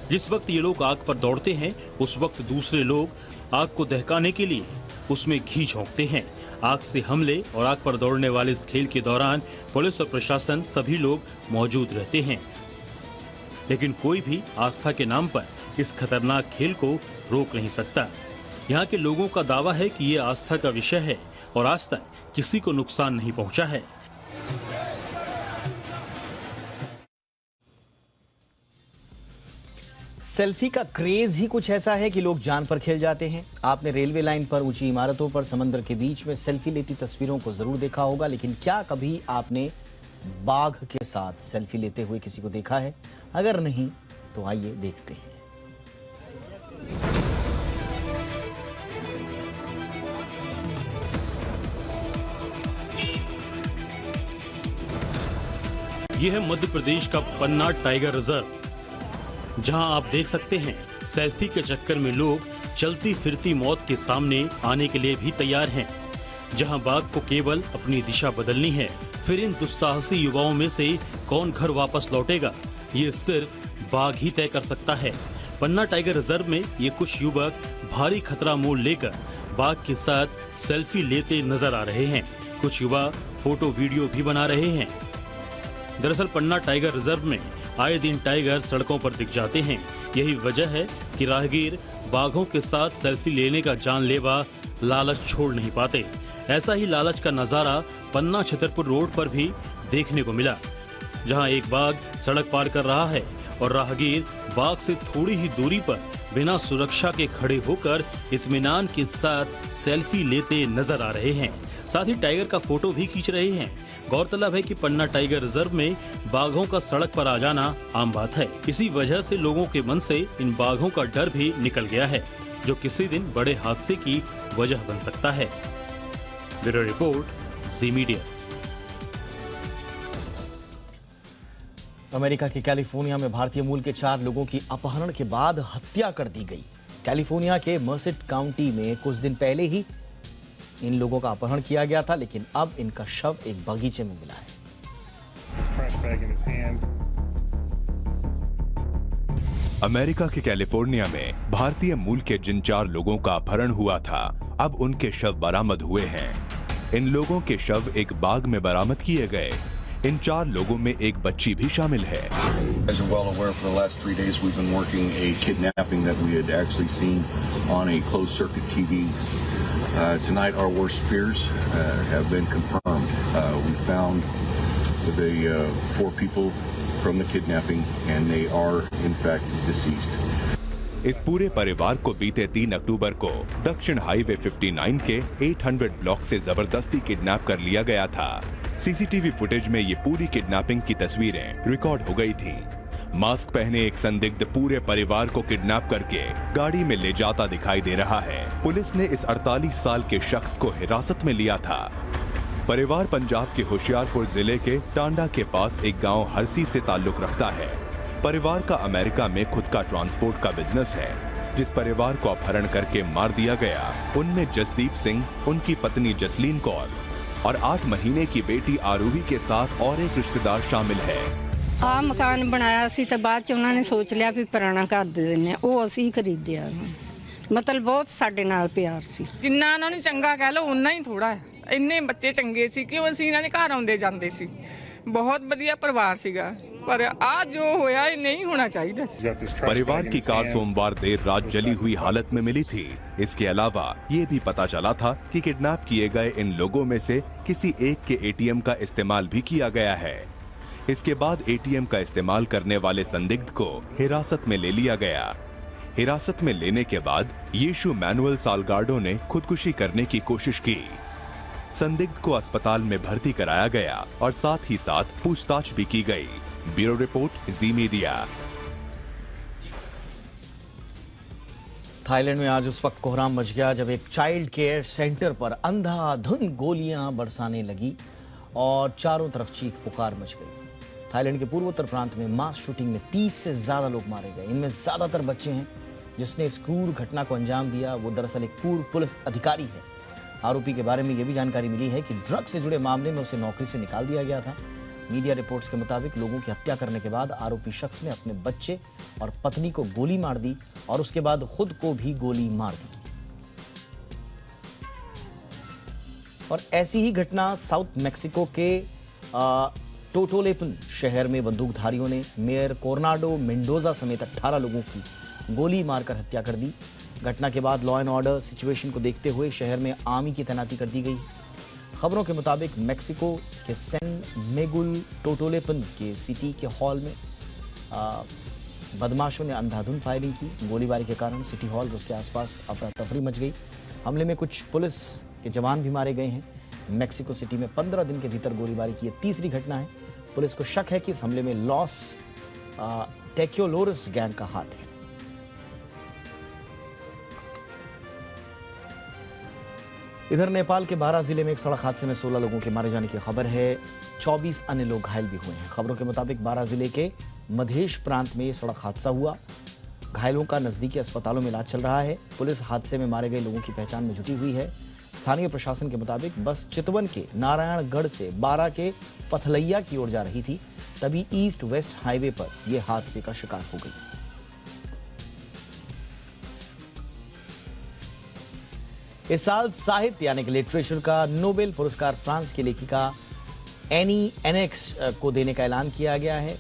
जिस वक्त ये लोग आग पर दौड़ते हैं उस वक्त दूसरे लोग आग को दहकाने के लिए उसमें घी झोंकते हैं. आग से हमले और आग पर दौड़ने वाले इस खेल के दौरान पुलिस और प्रशासन सभी लोग मौजूद रहते हैं, लेकिन कोई भी आस्था के नाम पर इस खतरनाक खेल को रोक नहीं सकता. यहाँ के लोगों का दावा है कि ये आस्था का विषय है और आज तक किसी को नुकसान नहीं पहुंचा है. सेल्फी का क्रेज ही कुछ ऐसा है कि लोग जान पर खेल जाते हैं. आपने रेलवे लाइन पर, ऊंची इमारतों पर, समंदर के बीच में सेल्फी लेती तस्वीरों को जरूर देखा होगा, लेकिन क्या कभी आपने बाघ के साथ सेल्फी लेते हुए किसी को देखा है? अगर नहीं तो आइए देखते हैं. यह है मध्य प्रदेश का पन्ना टाइगर रिजर्व, जहां आप देख सकते हैं सेल्फी के चक्कर में लोग चलती फिरती मौत के सामने आने के लिए भी तैयार हैं. जहां बाघ को केवल अपनी दिशा बदलनी है, फिर इन दुस्साहसी युवाओं में से कौन घर वापस लौटेगा, ये सिर्फ बाघ ही तय कर सकता है. पन्ना टाइगर रिजर्व में ये कुछ युवक भारी खतरा मोल लेकर बाघ के साथ सेल्फी लेते नजर आ रहे हैं। कुछ युवा फोटो वीडियो भी बना रहे हैं। दरअसल पन्ना टाइगर रिजर्व में आए दिन टाइगर सड़कों पर दिख जाते हैं। यही वजह है कि राहगीर बाघों के साथ सेल्फी लेने का जानलेवा लालच छोड़ नहीं पाते। ऐसा ही लालच का नजारा पन्ना छतरपुर रोड पर भी देखने को मिला, जहां एक बाघ सड़क पार कर रहा है और राहगीर बाघ से थोड़ी ही दूरी पर बिना सुरक्षा के खड़े होकर इत्मीनान के साथ सेल्फी लेते नजर आ रहे हैं। साथ ही टाइगर का फोटो भी खींच रहे हैं। गौरतलब है कि पन्ना टाइगर रिजर्व में बाघों का सड़क पर आ जाना आम बात है। इसी वजह से लोगों के मन से इन बाघों का डर भी निकल गया है, जो किसी दिन बड़े हादसे की वजह बन सकता है। ब्यूरो रिपोर्ट, जी मीडिया। अमेरिका के कैलिफोर्निया में भारतीय मूल के 4 लोगों की अपहरण के बाद हत्या कर दी गई। कैलिफोर्निया के मर्सेट काउंटी में कुछ दिन पहले ही इन लोगों का अपहरण किया गया था, लेकिन अब इनका शव एक बगीचे में मिला है। अमेरिका के कैलिफोर्निया में भारतीय मूल के जिन 4 लोगों का अपहरण हुआ था, अब उनके शव बरामद हुए हैं। इन लोगों के शव एक बाग में बरामद किए गए। इन 4 लोगों में एक बच्ची भी शामिल है। As you're well aware, for the last 3 days we've been working a kidnapping that we had actually seen on a closed circuit TV. Tonight our worst fears have been confirmed. We found the 4 people from the kidnapping and they are in fact deceased. इस पूरे परिवार को बीते 3 अक्टूबर को दक्षिण highway 59 के 800 block से जबरदस्ती किडनैप कर लिया गया था। सीसीटीवी फुटेज में ये पूरी किडनैपिंग की तस्वीरें रिकॉर्ड हो गई थीं। मास्क पहने एक संदिग्ध पूरे परिवार को किडनैप करके गाड़ी में ले जाता दिखाई दे रहा है। पुलिस ने इस 48 साल के शख्स को हिरासत में लिया था। परिवार पंजाब के होशियारपुर जिले के टांडा के पास एक गांव हरसी से ताल्लुक रखता है। परिवार का अमेरिका में खुद का ट्रांसपोर्ट का बिजनेस है। जिस परिवार को अपहरण करके मार दिया गया, उनमें जसदीप सिंह, उनकी पत्नी जसलीन कौर और 8 महीने की बेटी आरूही के साथ और एक रिश्तेदार शामिल है। आ मकान बनाया सी ते बाद च उन्होंने सोच लिया भी पुराना घर दे देने, वो असी खरीदिया। मतलब बहुत साडे नाल प्यार सी। जिन्ना उन्हां नूं चंगा कह लो उन्ना ही थोड़ा है। इन्ने बच्चे चंगे सी कि ਅਸੀਂ ਇਹਨਾਂ ਦੇ ਘਰ ਆਉਂਦੇ ਜਾਂਦੇ ਸੀ। बहुत बढ़िया परिवार सीगा, पर आज जो होया ये नहीं होना चाहिए। परिवार की कार सोमवार देर रात जली हुई हालत में मिली थी। इसके अलावा ये भी पता चला था कि किडनैप किए गए इन लोगों में से किसी एक के एटीएम का इस्तेमाल भी किया गया है। इसके बाद एटीएम का इस्तेमाल करने वाले संदिग्ध को हिरासत में ले लिया गया। हिरासत में लेने के बाद यीशु मैनुअल सालगार्डो ने खुदकुशी करने की कोशिश की। संदिग्ध को अस्पताल में भर्ती कराया गया और साथ ही साथ पूछताछ भी की गई। ब्यूरो रिपोर्ट, जी मीडिया। थाईलैंड में आज उस वक्त कोहराम मच गया जब एक चाइल्ड केयर सेंटर पर अंधाधुंध गोलियां बरसाने लगी और चारों तरफ चीख पुकार मच गई। थाईलैंड के पूर्वोत्तर प्रांत में मास शूटिंग में 30 से ज्यादा लोग मारे गए। इनमें ज्यादातर बच्चे हैं। जिसने इस क्रूर घटना को अंजाम दिया वो दरअसल एक पूर्व पुलिस अधिकारी है। आरोपी के बारे में यह भी जानकारी मिली है कि ड्रग्स से जुड़े मामले में उसे नौकरी से निकाल दिया गया था। मीडिया रिपोर्ट्स के मुताबिक लोगों की हत्या करने के बाद आरोपी शख्स ने अपने बच्चे और पत्नी को गोली मार दी और उसके बाद खुद को भी गोली मार दी। और ऐसी ही घटना साउथ मैक्सिको के टोटोलेपन शहर में बंदूकधारियों ने मेयर कोर्नाडो मेंडोजा समेत 18 लोगों की गोली मारकर हत्या कर दी। घटना के बाद लॉ एंड ऑर्डर सिचुएशन को देखते हुए शहर में आर्मी की तैनाती कर दी गई। खबरों के मुताबिक मैक्सिको के सैन मेगुल टोटोलेपन के सिटी के हॉल में बदमाशों ने अंधाधुंध फायरिंग की। गोलीबारी के कारण सिटी हॉल और उसके आसपास अफरा तफरी मच गई। हमले में कुछ पुलिस के जवान भी मारे गए हैं। मैक्सिको सिटी में 15 दिन के भीतर गोलीबारी की यह तीसरी घटना है। पुलिस को शक है कि इस हमले में लॉस टेक्योलोरस गैंग का हाथ है। इधर नेपाल के बारा जिले में एक सड़क हादसे में 16 लोगों के मारे जाने की खबर है। 24 अन्य लोग घायल भी हुए हैं। खबरों के मुताबिक बारा जिले के मधेश प्रांत में यह सड़क हादसा हुआ। घायलों का नजदीकी अस्पतालों में इलाज चल रहा है। पुलिस हादसे में मारे गए लोगों की पहचान में जुटी हुई है। स्थानीय प्रशासन के मुताबिक बस चितवन के नारायणगढ़ से बारा के पथलैया की ओर जा रही थी, तभी ईस्ट वेस्ट हाईवे पर यह हादसे का शिकार हो गई। इस साल साहित्य यानी कि लिटरेचर का नोबेल पुरस्कार फ्रांस की लेखिका एनी एर्नेक्स को देने का ऐलान किया गया है।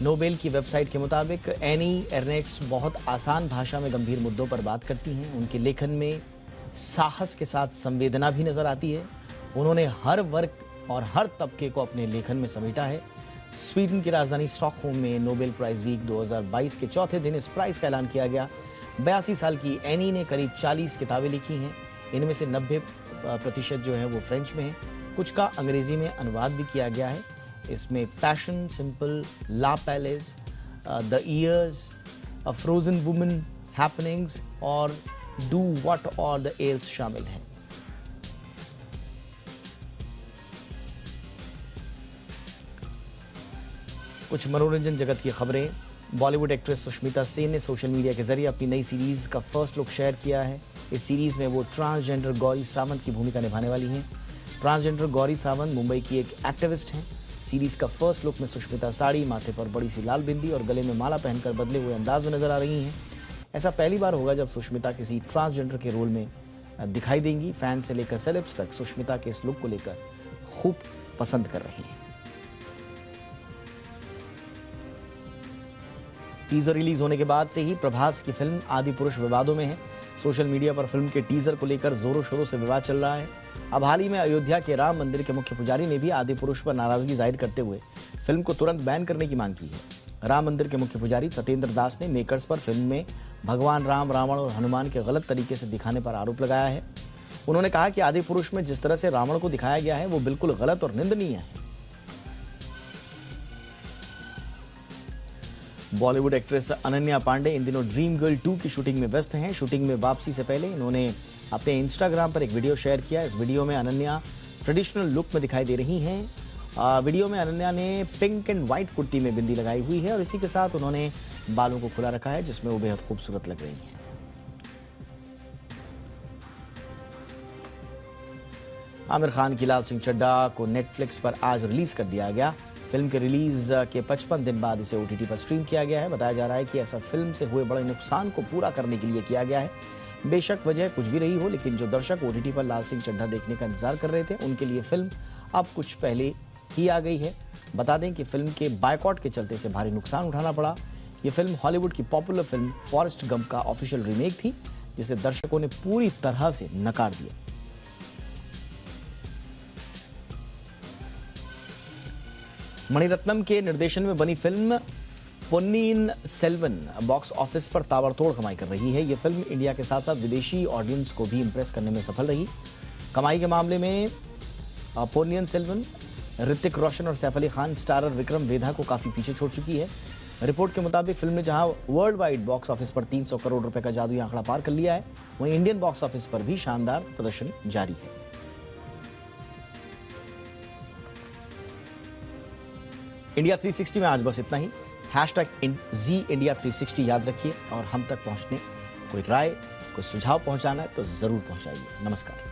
नोबेल की वेबसाइट के मुताबिक एनी एर्नेक्स बहुत आसान भाषा में गंभीर मुद्दों पर बात करती हैं। उनके लेखन में साहस के साथ संवेदना भी नजर आती है। उन्होंने हर वर्ग और हर तबके को अपने लेखन में समेटा है। स्वीडन की राजधानी स्टॉकहोम में नोबेल प्राइज वीक 2022 के चौथे दिन इस प्राइज का ऐलान किया गया। 82 साल की एनी ने करीब 40 किताबें लिखी हैं। इनमें से 90% जो है वो फ्रेंच में है, कुछ का अंग्रेजी में अनुवाद भी किया गया है। इसमें passion, simple, la palace, the years, a frozen woman, happenings और डू व्हाट और द एल्स शामिल हैं। कुछ मनोरंजन जगत की खबरें। बॉलीवुड एक्ट्रेस सुष्मिता सेन ने सोशल मीडिया के जरिए अपनी नई सीरीज का फर्स्ट लुक शेयर किया है। इस सीरीज में वो ट्रांसजेंडर गौरी सावंत की भूमिका निभाने वाली हैं। ट्रांसजेंडर गौरी सावंत मुंबई की एक एक्टिविस्ट हैं। सीरीज का फर्स्ट लुक में सुष्मिता साड़ी, माथे पर बड़ी सी लाल बिंदी और गले में माला पहनकर बदले हुए अंदाज में नजर आ रही हैं। ऐसा पहली बार होगा जब सुष्मिता किसी ट्रांसजेंडर के रोल में दिखाई देंगी। फैन से लेकर सेलेब्स तक सुष्मिता के इस लुक को लेकर खूब पसंद कर रहे हैं। टीजर रिलीज होने के बाद से ही प्रभास की फिल्म आदि पुरुष विवादों में है। सोशल मीडिया पर फिल्म के टीजर को लेकर जोरों शोरों से विवाद चल रहा है। अब हाल ही में अयोध्या के राम मंदिर के मुख्य पुजारी ने भी आदि पुरुष पर नाराजगी जाहिर करते हुए फिल्म को तुरंत बैन करने की मांग की है। राम मंदिर के मुख्य पुजारी सत्येंद्र दास ने मेकर्स पर फिल्म में भगवान राम, रावण और हनुमान के गलत तरीके से दिखाने पर आरोप लगाया है। उन्होंने कहा कि आदि पुरुष में जिस तरह से रावण को दिखाया गया है वो बिल्कुल गलत और निंदनीय है। बॉलीवुड एक्ट्रेस अनन्या पांडे इन दिनों ड्रीम गर्ल 2 की शूटिंग में व्यस्त हैं। शूटिंग में वापसी से पहले इन्होंने अपने इंस्टाग्राम पर एक वीडियो शेयर किया। इस वीडियो में अनन्या ट्रेडिशनल लुक में दिखाई दे रही हैं। वीडियो में अनन्या ने पिंक एंड व्हाइट कुर्ती में बिंदी लगाई हुई है और इसी के साथ उन्होंने बालों को खुला रखा है, जिसमें वो बेहद खूबसूरत लग रही हैं। आमिर खान की लाल सिंह चड्ढा को नेटफ्लिक्स पर आज रिलीज कर दिया गया। फिल्म के रिलीज के 55 दिन बाद इसे OTT पर स्ट्रीम किया गया है। बताया जा रहा है कि ऐसा फिल्म से हुए बड़े नुकसान को पूरा करने के लिए किया गया है। बेशक वजह कुछ भी रही हो, लेकिन जो दर्शक OTT पर लाल सिंह चड्ढा देखने का इंतजार कर रहे थे उनके लिए फिल्म अब कुछ पहले ही आ गई है। बता दें कि फिल्म के बायकॉट के चलते से भारी नुकसान उठाना पड़ा। ये फिल्म हॉलीवुड की पॉपुलर फिल्म फॉरेस्ट गंप का ऑफिशियल रीमेक थी, जिसे दर्शकों ने पूरी तरह से नकार दिया। मणिरत्नम के निर्देशन में बनी film Ponniyin Selvan box office पर ताबड़तोड़ कमाई कर रही है। यह फिल्म इंडिया के साथ साथ विदेशी ऑडियंस को भी इंप्रेस करने में सफल रही। कमाई के मामले में पोन्नियिन सेल्वन ऋतिक रोशन और सैफ अली खान स्टारर विक्रम वेधा को काफी पीछे छोड़ चुकी है। रिपोर्ट के मुताबिक फिल्म ने जहां वर्ल्ड वाइड बॉक्स ऑफिस पर 300 करोड़ रुपए का जादुई आंकड़ा पार कर लिया है, वहीं इंडियन बॉक्स ऑफिस पर भी शानदार प्रदर्शन जारी है। इंडिया 360 में आज बस इतना ही। #ZIndia360 याद रखिए और हम तक पहुंचने कोई राय, कोई सुझाव पहुंचाना है तो जरूर पहुंचाइए। नमस्कार।